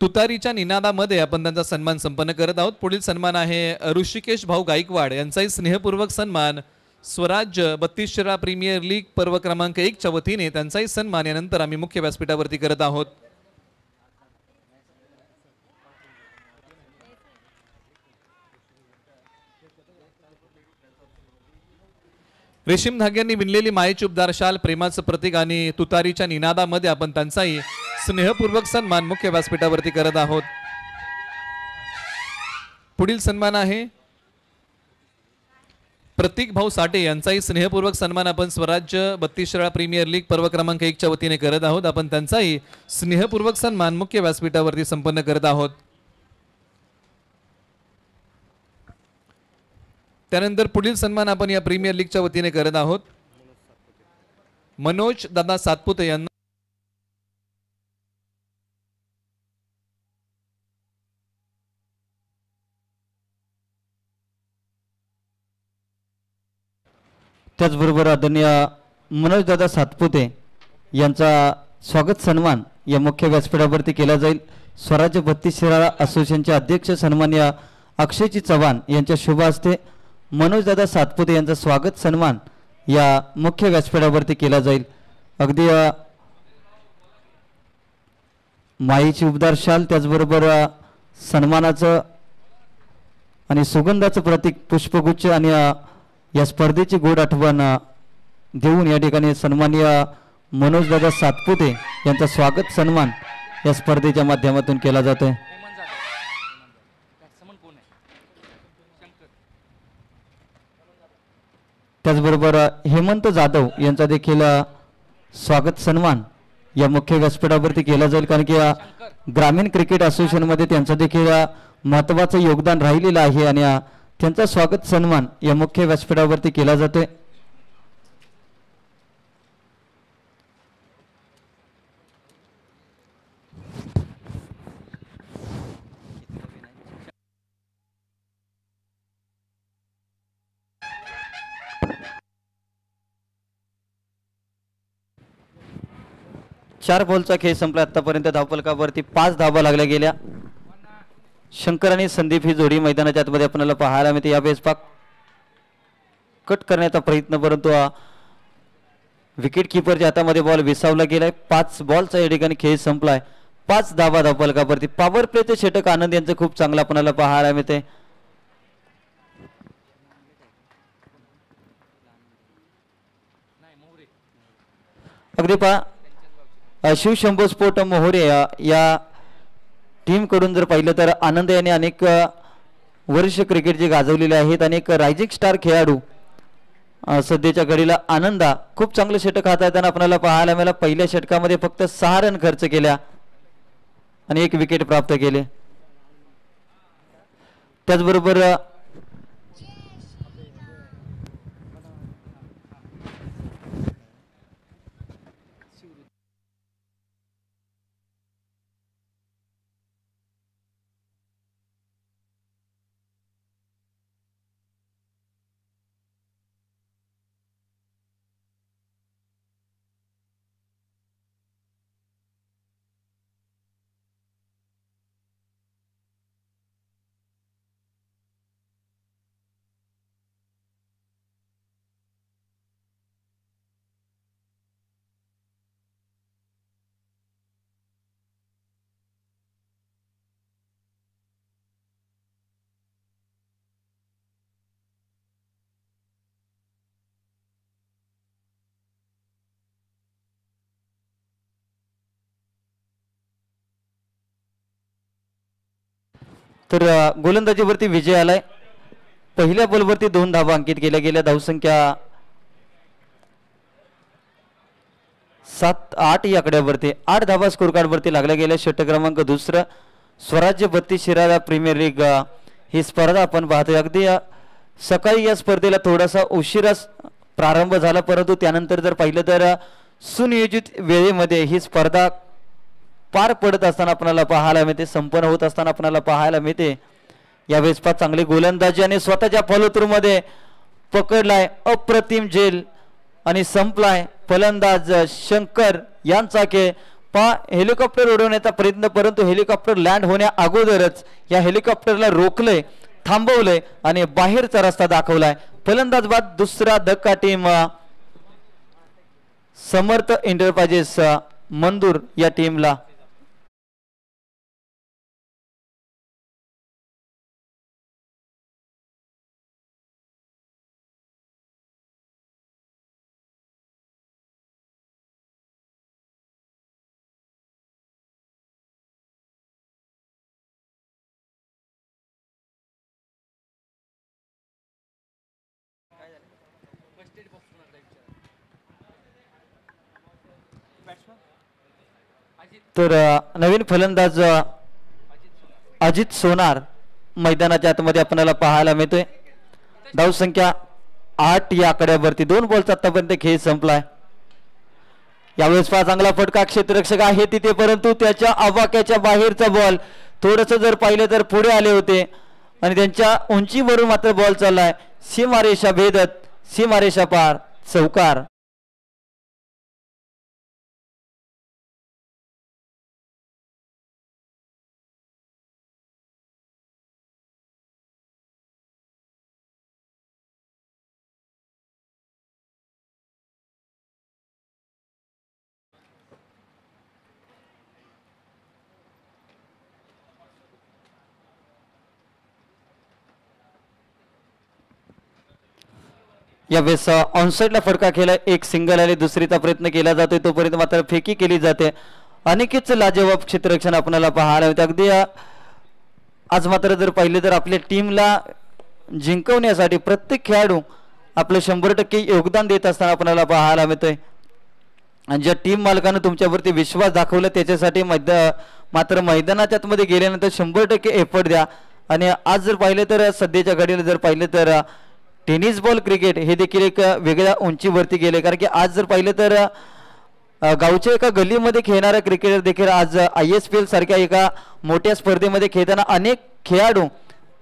S3: तुतारीच्या निनादामध्ये आपण त्यांचा सन्मान संपन्न करत आहोत. पुढील सन्मान आहे ऋषिकेश भाऊ गायकवाड यांचाही स्नेहपूर्वक सन्मान स्वराज्य 32 शिराळा प्रीमियर लीग पर्व क्रमांक 1 च्या वतीने त्यांचाही सन्मान यानंतर आम्ही मुख्य व्यासपीठावरती करत आहोत. रेशीम धाग्यांनी विणलेली मायेची उबदार शाल, प्रेमाचं प्रतीक आणि तुतारीच्या निनादामध्ये आपण त्यांचाही स्नेहपूर्वक सन्मान मुख्य व्यासपीठावरती करत आहोत. पुढील सन्मान आहे प्रतीक भाऊ साठे यांचाही स्नेहपूर्वक सन्मान आपण स्वराज्य 32 शिराळा प्रीमियर लीग पर्व क्रमांक 1 च्या वतीने करत आहोत. आपण त्यांचाही स्नेहपूर्वक सन्मान मुख्य व्यासपीठावरती संपन्न करत आहोत. त्यानंतर पुढील सन्मान आपण या प्रीमियर लीगच्या वतीने करत आहोत मनोज दादा सातपुते यांना.
S2: त्याचबरोबर आदरणीय मनोज दादा सातपुते यांचा स्वागत सन्मान या मुख्य व्यासपीठावरती केला जाईल. स्वराज्य 32 शिराळा असोसिएशनचे अध्यक्ष सन्माननीय अक्षयजी चव्हाण यांच्या शुभ हस्ते मनोज दादा सातपुते यांचा स्वागत सन्मान या मुख्य व्यासपीठावरती केला जाईल. अगदी माईची उबदार शाल, त्याचबरोबर सन्मानाचं आणि सुगंधाचं प्रतीक पुष्पगुच्छ आणि या स्पर्धेची गोड आठवण देऊन या ठिकाणी सन्माननीय मनोज दादा सातपुते यांचा स्वागत सन्मान या स्पर्धेच्या माध्यमातून केला जातोय. त्याचबरोबर हेमंत जाधव यांचा देखील स्वागत सन्मान या मुख्य व्यासपीठावरती केला जाईल, कारण की ग्रामीण क्रिकेट असोसिएशनमध्ये त्यांचं देखील महत्त्वाचं योगदान राहिलेलं आहे आणि त्यांचा स्वागत सन्मान या मुख्य व्यासपीठावरती केला जातोय. चार बॉलचा खेळ संपला. आतापर्यंत धावफलकावरती 5 धावा लागल्या गेल्या. शंकर आणि संदीप ही जोडी मैदानाच्या आतमध्ये आपल्याला पाहायला मिळते. यावेळेस पाक कट करण्याचा प्रयत्न, परंतु विकेट किपरच्या हातामध्ये बॉल विसावला गेलाय. 5 बॉलचा या ठिकाणी खेळ संपलाय. 5 धावा धावफलकावरती. पॉवर प्लेचे षटक आनंद यांचं खूप चांगलं आपल्याला पाहायला मिळते. अगदी पहा शिवशंभो स्पोर्ट मोहोरे या टीम कडून जर पाहिलं तर आनंद यांनी अनेक वर्ष क्रिकेट जे गाजवलेले आहेत, अनेक रायझिंग स्टार खेळाडू सध्याच्या घडीला आनंदा खूप चांगले षटक हाताळताना आपल्याला पाहायला मिळाला. पहिल्या षटकामध्ये फक्त 6 रन खर्च केल्या आणि 1 विकेट प्राप्त केले. त्याचबरोबर तर गोलंदाजीवरती विजय आलाय. पहिल्या बॉलवरती 2 धावा अंकित केल्या गेल्या. धावसंख्या 7-8 या आकड्यावरती 8 धावा स्कोर कार्ड वरती लागल्या गेल्या. षटक क्रमांक 2 स्वराज्य 32 शिराळा प्रीमियर लीग ही स्पर्धा आपण पाहतोय. अगदी सकाळी या स्पर्धेला थोडासा उशिरा प्रारंभ झाला, परंतु त्यानंतर जर पाहिलं तर सुनियोजित वेळेमध्ये ही स्पर्धा पार पडत असताना आपल्याला पाहायला मिळते, संपन्न होत असताना आपल्याला पाहायला मिळते. यावेळेस पा चांगली गोलंदाजी आणि स्वतःच्या फॉलोथ्रू मध्ये पकडलाय अप्रतिम झेल आणि संपलाय. फलंदाज शंकर यांचा खेळ पा हेलिकॉप्टर उडवण्याचा प्रयत्न, परंतु हेलिकॉप्टर लँड होण्या अगोदरच या हेलिकॉप्टरला रोखलंय, थांबवलंय आणि बाहेरचा रस्ता दाखवलाय. फलंदाज बाद. दुसरा धक्का टीम समर्थ एंटरप्राइजेस मंदूर या टीमला. तर नवीन फलंदाज अजित सोनार मैदानाच्या आतमध्ये आपल्याला पाहायला मिळतोय. धावसंख्या 8 या आकड्यावरती 2 बॉलचा आतापर्यंत खेळ संपलाय. यावेळेस फार चांगला फटका क्षेत्ररक्षक आहे तिथे, परंतु त्याच्या आवाक्याच्या बाहेरचा बॉल थोडस जर पाहिलं तर पुढे आले होते आणि त्यांच्या उंचीवरून मात्र बॉल चाललाय. सीमारेषा भेदत सीमारेषा पार चौकार. यावेळेस ऑनसाइडला फटका केलाय. एक सिंगल आले, दुसरीचा प्रयत्न केला जातोय, तोपर्यंत मात्र फेकी केली जाते. अनेकच लाजवाब क्षेत्ररक्षण आपल्याला पाहायला मिळते. अगदी आज मात्र जर पाहिले तर आपल्या टीमला जिंकवण्यासाठी प्रत्येक खेळाडू आपलं 100% योगदान देत असताना आपल्याला पाहायला मिळतंय. आणि ज्या टीम मालकानं तुमच्यावरती विश्वास दाखवला त्याच्यासाठी मात्र मैदानाच्या आतमध्ये गेल्यानंतर 100% एफर्ट द्या. आणि आज जर पाहिलं तर सध्याच्या घडीला जर पाहिलं तर टेनिस बॉल क्रिकेट हे देखील एक वेगळ्या उंचीवरती गेले. कारण की आज जर पाहिलं तर गावच्या एका गल्लीमध्ये खेळणारा क्रिकेटर देखील आज ISPL सारख्या एका मोठ्या स्पर्धेमध्ये खेळताना अनेक खेळाडू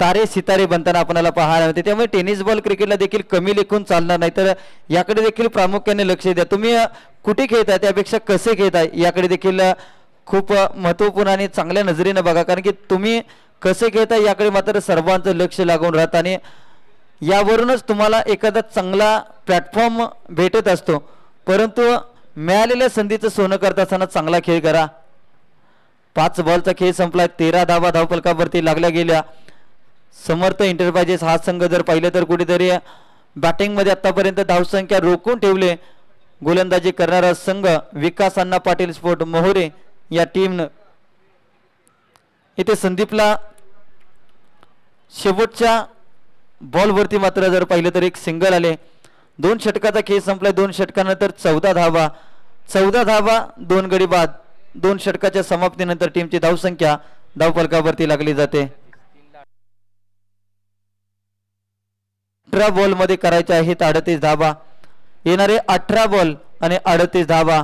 S2: तारे सितारे बनताना आपल्याला पाहायला मिळते. त्यामुळे टेनिस बॉल क्रिकेटला देखील कमी लेखून चालणार नाही, तर याकडे देखील प्रामुख्याने लक्ष द्या. तुम्ही कुठे खेळताय त्यापेक्षा कसे खेळताय याकडे देखील खूप महत्त्वपूर्ण आणि चांगल्या नजरेने बघा. कारण की तुम्ही कसे खेळताय याकडे मात्र सर्वांचं लक्ष लागून राहतं आणि यावरूनच तुम्हाला एखादा चांगला प्लॅटफॉर्म भेटत असतो. परंतु मिळालेल्या संधीचं सोनं करत असताना चांगला खेळ करा. 5 बॉलचा खेळ संपला. 13 धावा धावफलकावरती लागल्या गेल्या. समर्थ एंटरप्राइजेस हा संघ जर पाहिलं तर कुठेतरी बॅटिंगमध्ये आतापर्यंत धावसंख्या रोखून ठेवले. गोलंदाजी करणारा संघ विकास अण्णा पाटील स्पोर्ट मोहोरे या टीमनं इथे संदीपला शेवटच्या बॉलवरती मात्र जर पाहिलं तर एक सिंगल आले. 2 षटकाचा खेळ संपलाय. 2 षटकानंतर 14 धावा, 14 धावा 2 गडी बाद. 2 षटकाच्या समाप्तीनंतर टीमची धावसंख्या धावफलकावरती लागली जाते. 18 बॉल मध्ये करायचे आहेत 38 धावा. येणारे 18 बॉल आणि 38 धावा.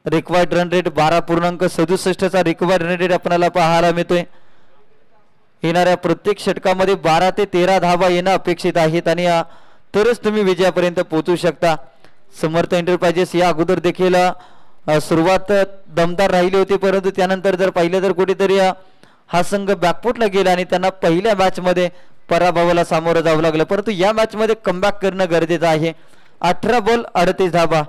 S2: रिक्वायर्ड रन रेट 12.67 चा रिक्वायर्ड रन रेट आपल्याला पाहायला मिळतोय. येणाऱ्या प्रत्येक षटकामध्ये 12 ते 13 धावा येणं अपेक्षित आहेत आणि तरच तुम्ही विजयापर्यंत पोहोचू शकता. समर्थ एंटरप्राइजेस या अगोदर देखील सुरुवात दमदार राहिली होती, परंतु त्यानंतर जर पाहिलं तर कुठेतरी हा संघ बॅकफुटला गेला आणि त्यांना पहिल्या मॅच मध्ये पराभवाला सामोरं जावं लागलं. परंतु या मॅच मध्ये कमबॅक करणं गरजेचं आहे. 18 बॉल 38 धावा.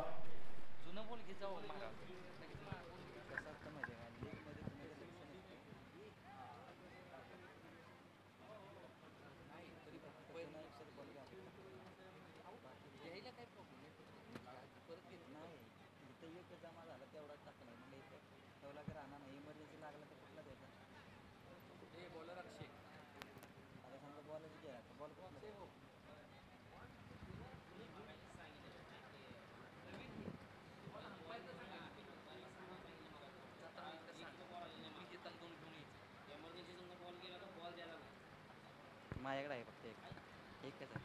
S2: माझ्याकडे आहे फक्त एकच आहे.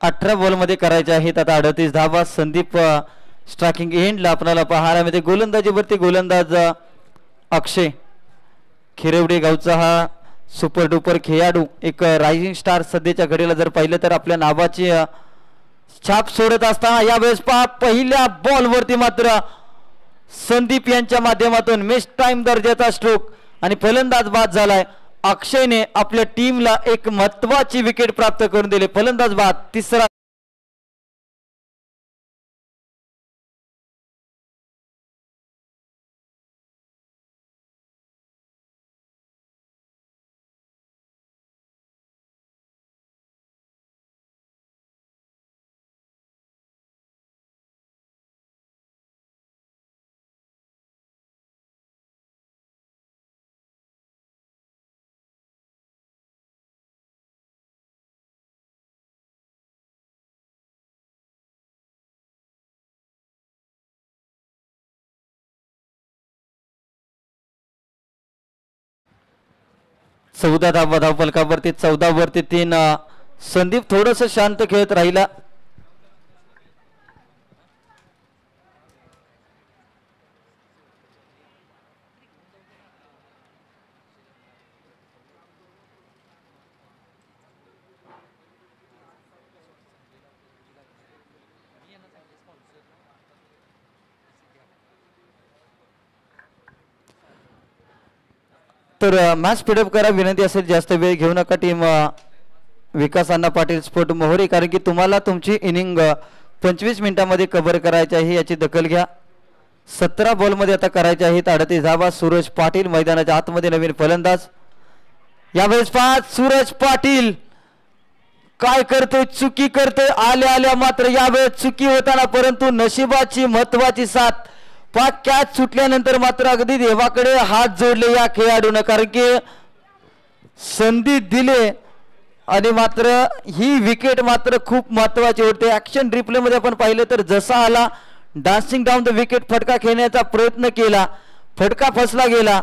S2: 18 बॉल मध्ये करायचे आहेत आता 38 धावा. संदीप स्ट्रायकिंग एंडला आपल्याला पाहायला मिळते. गोलंदाजीवरती गोलंदाज अक्षय खिरवडे गावचा हा सुपर डुपर खेळाडू, एक रायझिंग स्टार सध्याच्या घडीला जर पाहिलं तर आपल्या नावाची छाप सोडत असताना यावेळेस पहिल्या बॉल वरती मात्र संदीप यांच्या माध्यमातून मिस टाइम दर्जाचा स्ट्रोक आणि फलंदाज बाद झालाय. अक्षयने आपल्या टीमला एक महत्वाची विकेट प्राप्त करून दिली. फलंदाज बाद. तिसरा चौदा धावा धावफलकावरती. 14 वरती 3. संदीप थोडस शांत खेळत राहिला. तर मॅच स्पीडअप करा विनंती असेल. जास्त वेळ घेऊ नका टीम विकास अण्णा पाटील स्पोर्ट मोहोरी, कारण की तुम्हाला तुमची इनिंग 25 मिनिटांमध्ये कव्हर करायची आहे, याची दखल घ्या. 17 बॉल मध्ये आता करायचे आहेत 38 धावा. सूरज पाटील मैदानाच्या आतमध्ये नवीन फलंदाज. यावेळेस सूरज पाटील काय करतोय, चुकी करतोय. आल्या मात्र यावेळेस चुकी होताना, परंतु नशिबाची महत्वाची साथ. कॅच सुटल्यानंतर मात्र अगदी देवाकडे हात जोडले या खेळाडून, कारण की संधी दिले आणि मात्र ही विकेट मात्र खूप महत्वाची होते. ऍक्शन रिप्ले मध्ये आपण पाहिलं तर जसा आला डान्सिंग डाऊन द विकेट फटका खेळण्याचा प्रयत्न केला, फटका फसला गेला.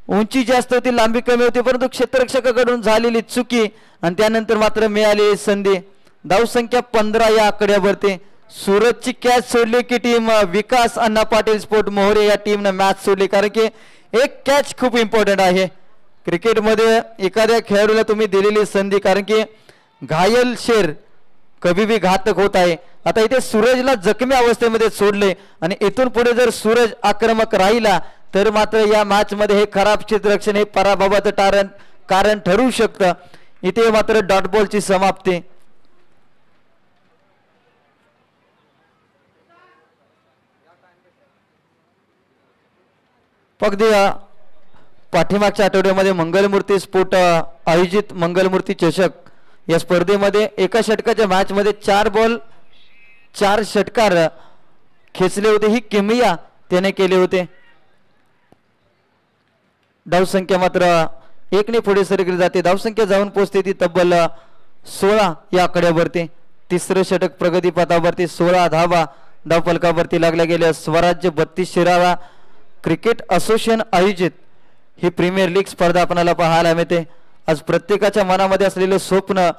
S2: उंची जास्त होती, लांबी कमी होती, परंतु क्षेत्ररक्षकाकडून झालेली चुकी आणि त्यानंतर मात्र मिळालेली संधी. धावसंख्या 15 या आकड्यावरती. सूरजची कॅच सोडली की टीम विकास अण्णा पाटील स्पोर्ट मोहोरे या टीमने मॅच सोडली, कारण की एक कॅच खूप इम्पॉर्टंट आहे क्रिकेटमध्ये. एखाद्या खेळाडूला तुम्ही दिलेली संधी, कारण की घायल शेर कभी भी घातक होत आहे. आता इथे सूरजला जखमी अवस्थेमध्ये सोडले आणि इथून पुढे जर सूरज आक्रमक राहिला तर मात्र या मॅच मध्ये हे खराब क्षेत्ररक्षण हे पराभवाचं कारण ठरू शकतं. इथे मात्र डॉट बॉलची समाप्ती. अगदी पाठीमागच्या आठवड्यामध्ये मंगलमूर्ती स्पोर्ट आयोजित मंगलमूर्ती चषक या स्पर्धेमध्ये एका षटकाच्या मॅच मध्ये 4 बॉल 4 षटकार खेचले होते. ही किमया त्याने केले होते. धावसंख्या मात्र 1ने पुढे सरकली जाते. धावसंख्या जाऊन पोहोचते ती तब्बल 16 या आकड्यावरती. तिसरं षटक प्रगतीपथावरती 16 धावा धावफलकावरती लागल्या गेल्या. स्वराज्य 32 शिराळा क्रिकेट असोसिएशन आयोजित ही प्रीमियर लीग स्पर्धा आपल्याला पाहायला मिळते. आज प्रत्येकाच्या मनामध्ये असलेलं स्वप्न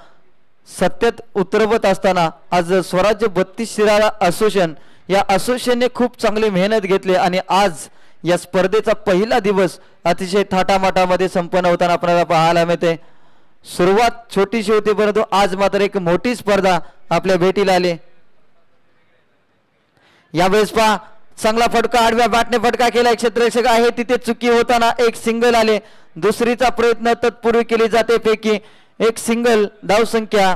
S2: सत्यात उतरवत असताना आज स्वराज्य 32 शिराळा असोसिएशन या असोसिएशनने खूप चांगली मेहनत घेतली आणि आज या स्पर्धेचा पहिला दिवस अतिशय थाटामाटामध्ये संपन्न होताना आपल्याला पाहायला मिळते. सुरुवात छोटीशी होती परंतु आज मात्र एक मोठी स्पर्धा आपल्या भेटीला आली. यावेळेस पहा चांगला फटका आडव्या बॅटने फटका केला. क्षेत्ररक्षक आहे तिथे चुकी होताना एक सिंगल आले. दुसरीचा प्रयत्न तत्पूर्वी केली जाते पैकी एक सिंगल. धावसंख्या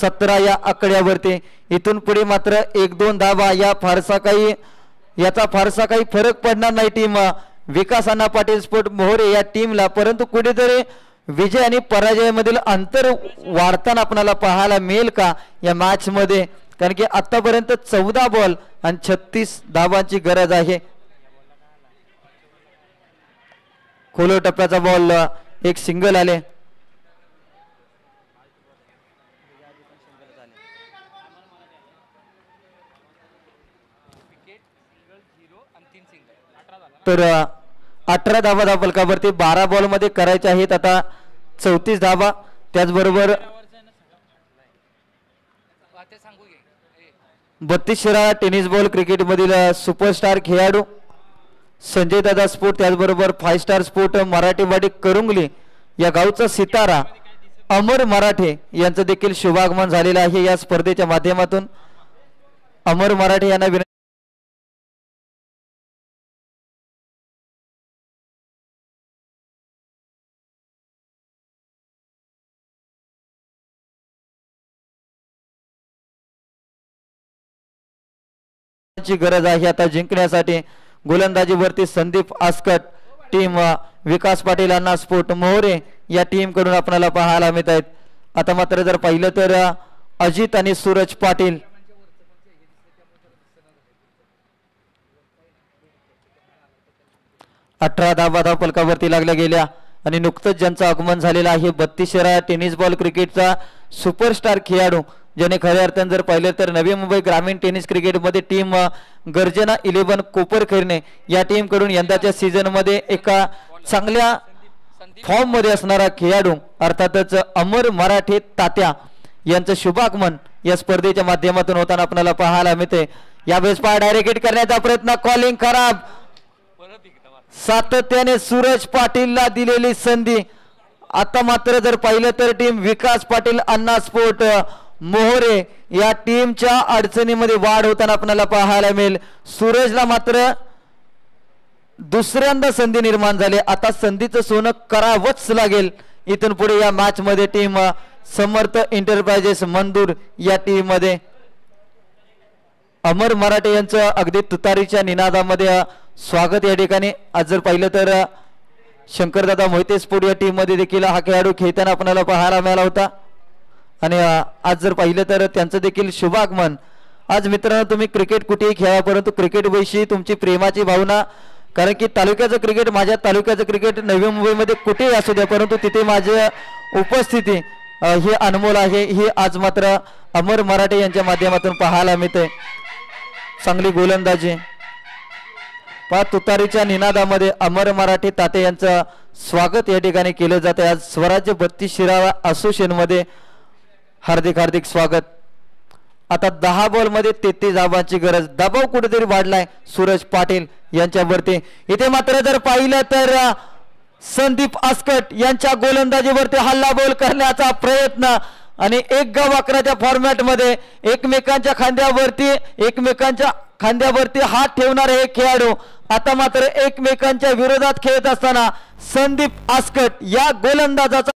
S2: 17 या आकड्यावरती. इथून पुढे मात्र 1-2 धावा याचा फारसा काही फरक पडणार नाही टीम विकास अण्णा पाटील स्पोर्ट मोहोरे या टीमला. परंतु कुठेतरी विजय आणि पराजयामधील अंतर वाढताना आपल्याला पाहायला मिळेल का या मॅच मध्ये, कारण की आतापर्यंत 14 बॉल आणि 36 धावांची गरज आहे. खोलो टप्प्याचा बॉल एक सिंगल आले. तर 18 धावा धावफलकावरती 12 बॉल मध्ये करायचे आहेत आता 34 धावा. त्याचबरोबर 32 शिराळा टेनिस बॉल क्रिकेट मधील सुपरस्टार खेळाडू संजय दादा स्पोर्ट, त्याचबरोबर 5 स्टार स्पोर्ट मराठीवाडी करुंगली या गावचा सितारा अमर मराठे यांचं देखील शुभागमन झालेलं आहे या स्पर्धेच्या माध्यमातून. अमर मराठे यांना गरज आहे आता जिंकण्यासाठी. गोलंदाजीवरती संदीप आस्कट टीम विकास पाटील अण्णा स्पोर्ट मोहोरे या टीम कडून आपल्याला पाहायला मिळत आहेत. आता मात्र जर पाहिलं तर अजित आणि सूरज पाटील 18 धावा धावफलकावरती लागल्या गेल्या आणि नुकतंच ज्यांचं आगमन झालेलं आहे 32 शिराळा टेनिस बॉल क्रिकेटचा सुपरस्टार खेळाडू, ज्याने खऱ्या अर्थाने जर पाहिलं तर नवी मुंबई ग्रामीण टेनिस क्रिकेटमध्ये टीम गर्जना 11 कोपरखैरणे या टीम कडून यंदाच्या सीझन मध्ये एका चांगल्या फॉर्म मध्ये असणारा खेळाडू अर्थातच अमर मराठे तात्या यांचं शुभागमन या स्पर्धेच्या माध्यमातून होताना आपल्याला पाहायला मिळते. यावेळेस पहा डायरेक्ट हिट करण्याचा प्रयत्न, कॉलिंग खराब. सातत्याने सूरज पाटीलला दिलेली संधी. आता मात्र जर पाहिलं तर टीम विकास पाटील अण्णा स्पोर्ट मोहोरे या टीमच्या अडचणीमध्ये वाढ होताना आपल्याला पाहायला मिळेल. सूरजला मात्र दुसऱ्यांदा संधी निर्माण झाली. आता संधीचं सोनं करावंच लागेल इथून पुढे या मॅच मध्ये. टीम समर्थ एंटरप्राइजेस मंदूर या टीम मध्ये अमर मराठे यांचं अगदी तुतारीच्या निनादामध्ये स्वागत या ठिकाणी. आज जर पाहिलं तर शंकरदादा मोहिते स्पोर्ट या टीम मध्ये देखील हा खेळाडू खेळताना आपल्याला पाहायला मिळाला होता आणि आज जर पाहिलं तर त्यांचं देखील शुभागमन. आज मित्रांनो तुम्ही क्रिकेट कुठेही खेळा परंतु क्रिकेट विषयी तुमची प्रेमाची भावना, कारण की तालुक्याचं क्रिकेट, माझ्या तालुक्याचं क्रिकेट नवी मुंबईमध्ये कुठेही असू द्या परंतु तिथे माझी उपस्थिती ही अनमोल आहे. ही आज मात्र अमर मराठे यांच्या माध्यमातून पाहायला मिळते. चांगली गोलंदाजी पा तुतारीच्या निनादामध्ये अमर मराठे ताते यांचं स्वागत या ठिकाणी केलं जात आहे. आज स्वराज्य 32 शिराळा असोसिएशन मध्ये हार्दिक हार्दिक स्वागत. आता 10 बॉल मध्ये 33 धावांची गरज. दबाव कुठेतरी वाढलाय सूरज पाटील यांच्यावरती. इथे मात्र जर पाहिलं तर संदीप आस्कट यांच्या गोलंदाजीवरती हल्ला बोल करण्याचा प्रयत्न आणि एक गाव अकराच्या फॉर्मॅट मध्ये एकमेकांच्या खांद्यावरती हात ठेवणारे हे खेळाडू आता मात्र एकमेकांच्या विरोधात खेळत असताना संदीप आस्कट या गोलंदाजाचा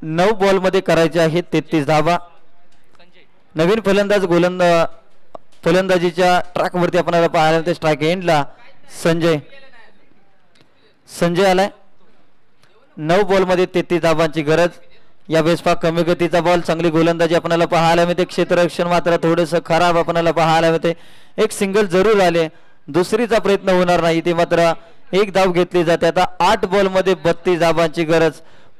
S2: 9 बॉलमध्ये करायचे आहेत 33 धावा. नवीन फलंदाजीच्या ट्रॅकवरती आपल्याला पाहायला मिळते. स्ट्राईक एंडला संजय आलाय. 9 बॉलमध्ये 33 धावांची गरज. यावेळेस कमी गतीचा बॉल, चांगली गोलंदाजी आपल्याला पाहायला मिळते. क्षेत्ररक्षण मात्र थोडंसं खराब आपल्याला पाहायला मिळते. एक सिंगल जरूर आले, दुसरीचा प्रयत्न होणार नाही. ते मात्र एक धाव घेतली जाते. आता 8 बॉलमध्ये 32 धावांची गरज.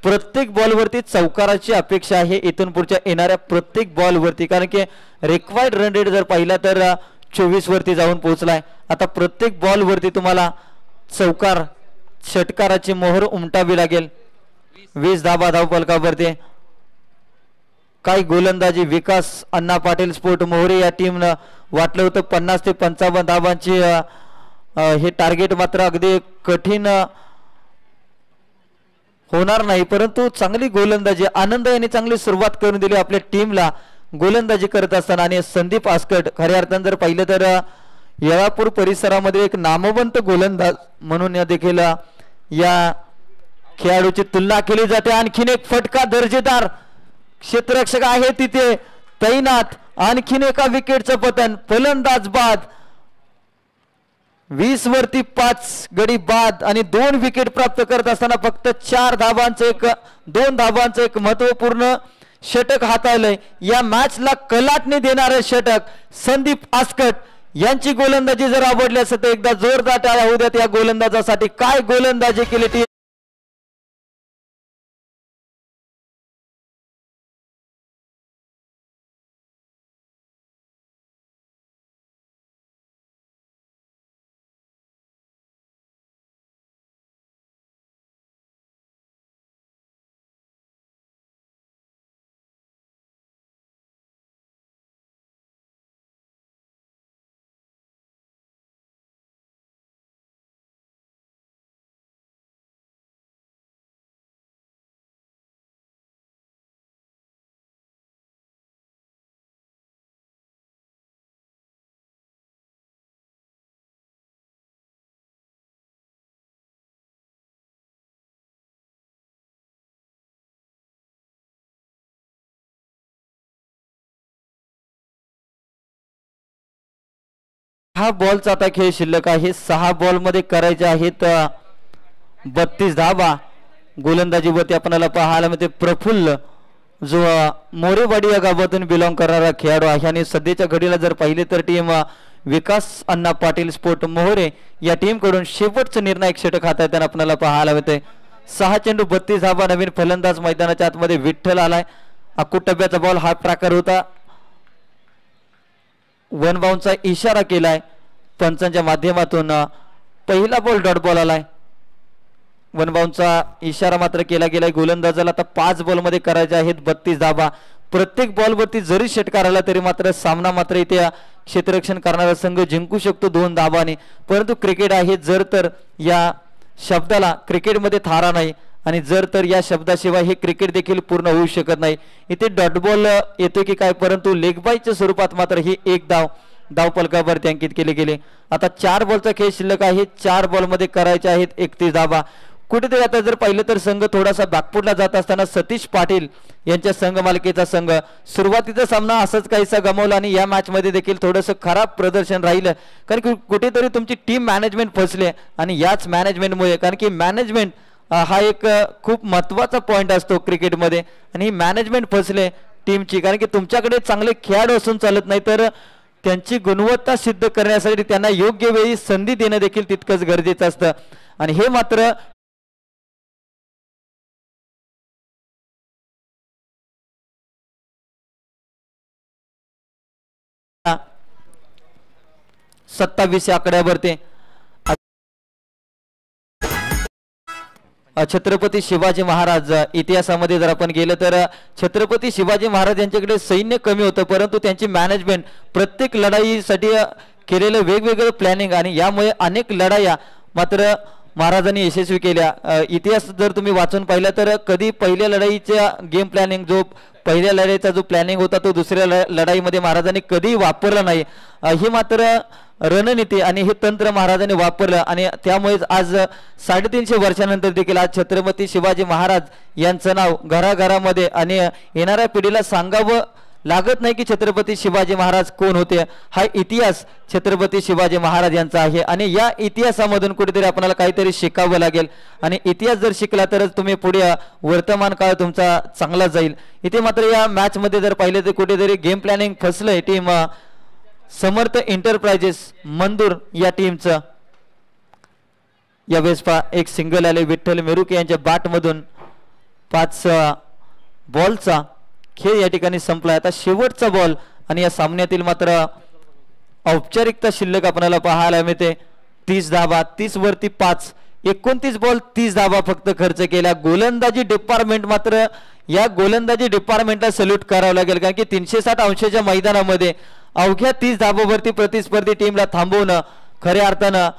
S2: प्रत्येक बॉलवरती चौकाराची अपेक्षा आहे इथून पुढच्या येणाऱ्या प्रत्येक बॉलवरती, कारण की रिक्वायर्ड रन रेट जर पाहिला तर 24 वरती जाऊन पोहोचलाय. आता प्रत्येक बॉलवरती तुम्हाला चौकार षटकाराची मोहर उमटावी लागेल. 20 धावा धावफलकावरती. काही गोलंदाजी विकास अण्णा पाटील स्पोर्ट मोहरे या टीमनं वाटलं होतं 50 ते 55 धावांची हे टार्गेट मात्र अगदी कठीण होणार नाही, परंतु चांगली गोलंदाजी आनंद यांनी चांगली सुरुवात करून दिली आपल्या टीमला गोलंदाजी करत असताना. आणि संदीप आस्कट खऱ्या अर्थानं जर पाहिलं तर येळापूर परिसरामध्ये एक नामवंत गोलंदाज म्हणून देखील या खेळाडूची तुलना केली जाते. आणखीन एक फटका दर्जेदार क्षेत्ररक्षक आहे तिथे तैनात. आणखीन एका विकेटचं पतन. फलंदाज बाद. 20 वरती 5 गडी बाद आणि 2 विकेट प्राप्त करत असताना फक्त 2 धावांचं एक महत्वपूर्ण षटक हाताळलंय. या मॅचला कलाटणी देणारे षटक संदीप आस्कट यांची गोलंदाजी जर आवडली असेल तर एकदा जोरदार टाळ्या होऊ द्यात या गोलंदाजासाठी. काय गोलंदाजी केली ती. हा बॉलचा आता खेळ शिल्लक आहे. 6 बॉलमध्ये करायचे आहेत 32 धावा. गोलंदाजीवरती आपल्याला पाहायला मिळते प्रफुल्ल, जो मोरेवाडी या गावातून बिलॉंग करणारा खेळाडू आहे. आणि सध्याच्या घडीला जर पाहिले तर टीम विकास अण्णा पाटील स्पोर्ट मोहरे या टीम कडून शेवटचं निर्णायक षटक हाताळताना आपल्याला पाहायला मिळते. 6 चेंडू 32 धावा. नवीन फलंदाज मैदानाच्या आतमध्ये विठ्ठल आलाय. अकुटब्याचा बॉल हाफ ट्रॅकर होता. 1 बाउंसचा इशारा केलाय पंचांच्या माध्यमातून. पहिला बॉल डॉट बॉल आलाय. 1 बाउंसचा इशारा मात्र केला गेलाय गोलंदाजाला. आता 5 बॉलमध्ये करायचे आहेत 32 धावा. प्रत्येक बॉलवरती जरी षटकार आला तरी मात्र सामना मात्र इथे क्षेत्ररक्षण करणारा संघ जिंकू शकतो 2 धावांनी. परंतु क्रिकेट आहे, जर तर या शब्दाला क्रिकेटमध्ये थारा नाही आणि जर तर या शब्दाशिवाय हे क्रिकेट देखील पूर्ण होऊ शकत नाही. इथे डॉट बॉल येतो की काय, परंतु लेग बायच्या स्वरूपात मात्र ही 1 धाव फलकावरती अंकित केले गेले. आता 4 बॉलचा खेळ शिल्लक आहे. 4 बॉलमध्ये करायचे आहेत 31 धावा. कुठेतरी आता जर पाहिलं तर संघ थोडासा बॅकफुटला जात असताना सतीश पाटील यांच्या संघ मालकीचा संघ सुरुवातीचा सामना असंच काहीसा गमावला आणि या मॅच मध्ये देखील थोडंसं खराब प्रदर्शन राहिलं, कारण की कुठेतरी तुमची टीम मॅनेजमेंट फसले. आणि याच मॅनेजमेंटमुळे, कारण की मॅनेजमेंट हा एक खूप महत्वाचा पॉइंट असतो क्रिकेटमध्ये, आणि ही मॅनेजमेंट फसले टीमची, कारण की तुमच्याकडे चांगले खेळाडू असून चालत नाही, तर त्यांची गुणवत्ता सिद्ध करण्यासाठी त्यांना योग्य वेळी संधी देणं देखील तितकंच गरजेचं असतं. आणि हे मात्र 27 आकड्यावरती छत्रपती शिवाजी महाराज इतिहासामध्ये जर आपण गेलं तर छत्रपती शिवाजी महाराज यांच्याकडे सैन्य कमी होतं, परंतु त्यांची मॅनेजमेंट प्रत्येक लढाईसाठी केलेलं वेगवेगळं प्लॅनिंग आणि यामुळे अनेक लढाया मात्र महाराजांनी यशस्वी केल्या. इतिहास जर तुम्ही वाचून पाहिला तर कधी पहिल्या लढाईच्या गेम प्लॅनिंग जो पहिल्या लढाईचा जो प्लॅनिंग होता तो दुसऱ्या लढाईमध्ये महाराजांनी कधी वापरला नाही. ही मात्र रणनीती आणि हे तंत्र महाराजांनी वापरलं आणि त्यामुळेच आज 350 वर्षानंतर देखील आज छत्रपती शिवाजी महाराज यांचं नाव घराघरामध्ये आणि येणाऱ्या पिढीला सांगावं लागत नाही की छत्रपती शिवाजी महाराज कोण होते. हा इतिहास छत्रपती शिवाजी महाराज यांचा आहे आणि या इतिहासामधून कुठेतरी आपल्याला काहीतरी शिकावं लागेल आणि इतिहास जर शिकला तरच तुम्ही पुढे वर्तमान काळ तुमचा चांगला जाईल. इथे मात्र या मॅच मध्ये जर पाहिले तर कुठेतरी गेम प्लॅनिंग फसलंय टीम समर्थ एंटरप्राइजेस मंदूर या टीमचं. यावेळेस एक सिंगल आले विठ्ठल मेरुके यांच्या बॅट मधून 5 बॉलचा खेळ या ठिकाणी संपलाय. आता शेवटचा बॉल आणि या सामन्यातील मात्र औपचारिकता शिल्लक आपल्याला पाहायला मिळते. 30 धावा, 30 वरती 5, 29 बॉल 30 धावा फक्त खर्च केल्या. गोलंदाजी डिपार्टमेंट मात्र या गोलंदाजी डिपार्टमेंटला सल्यूट करावं लागेल कारण की 360 अंशाच्या मैदानामध्ये अवघ्या 30 धावावरती प्रतिस्पर्धी टीमला थांबवणं खऱ्या अर्थानं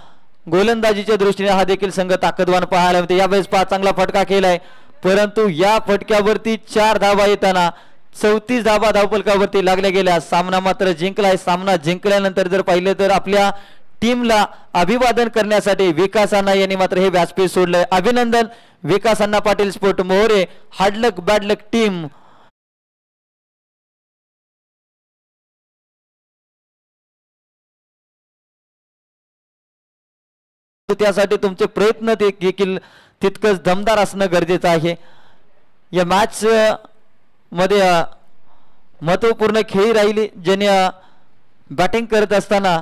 S2: गोलंदाजीच्या दृष्टीने हा देखील संघ ताकदवान पाहायला मिळते. यावेळेस चांगला फटका केलाय परंतु या फटक्यावरती 4 धावा येताना 34 धावा धावफलकावरती लागल्या गेल्या. सामना मात्र जिंकलाय. सामना जिंकल्यानंतर जर पाहिलं तर आपल्या टीमला अभिवादन करण्यासाठी विकास अण्णा यांनी मात्र हे व्यासपीठ सोडलंय. अभिनंदन विकास अण्णा पाटील स्पोर्ट मोहरे. हार्डलक बॅडलक टीम. त्यासाठी तुमचे प्रयत्न देखील तितकंच दमदार असणं गरजेचं आहे. या मॅच मध्ये महत्वपूर्ण खेळी राहिली ज्याने बॅटिंग करत असताना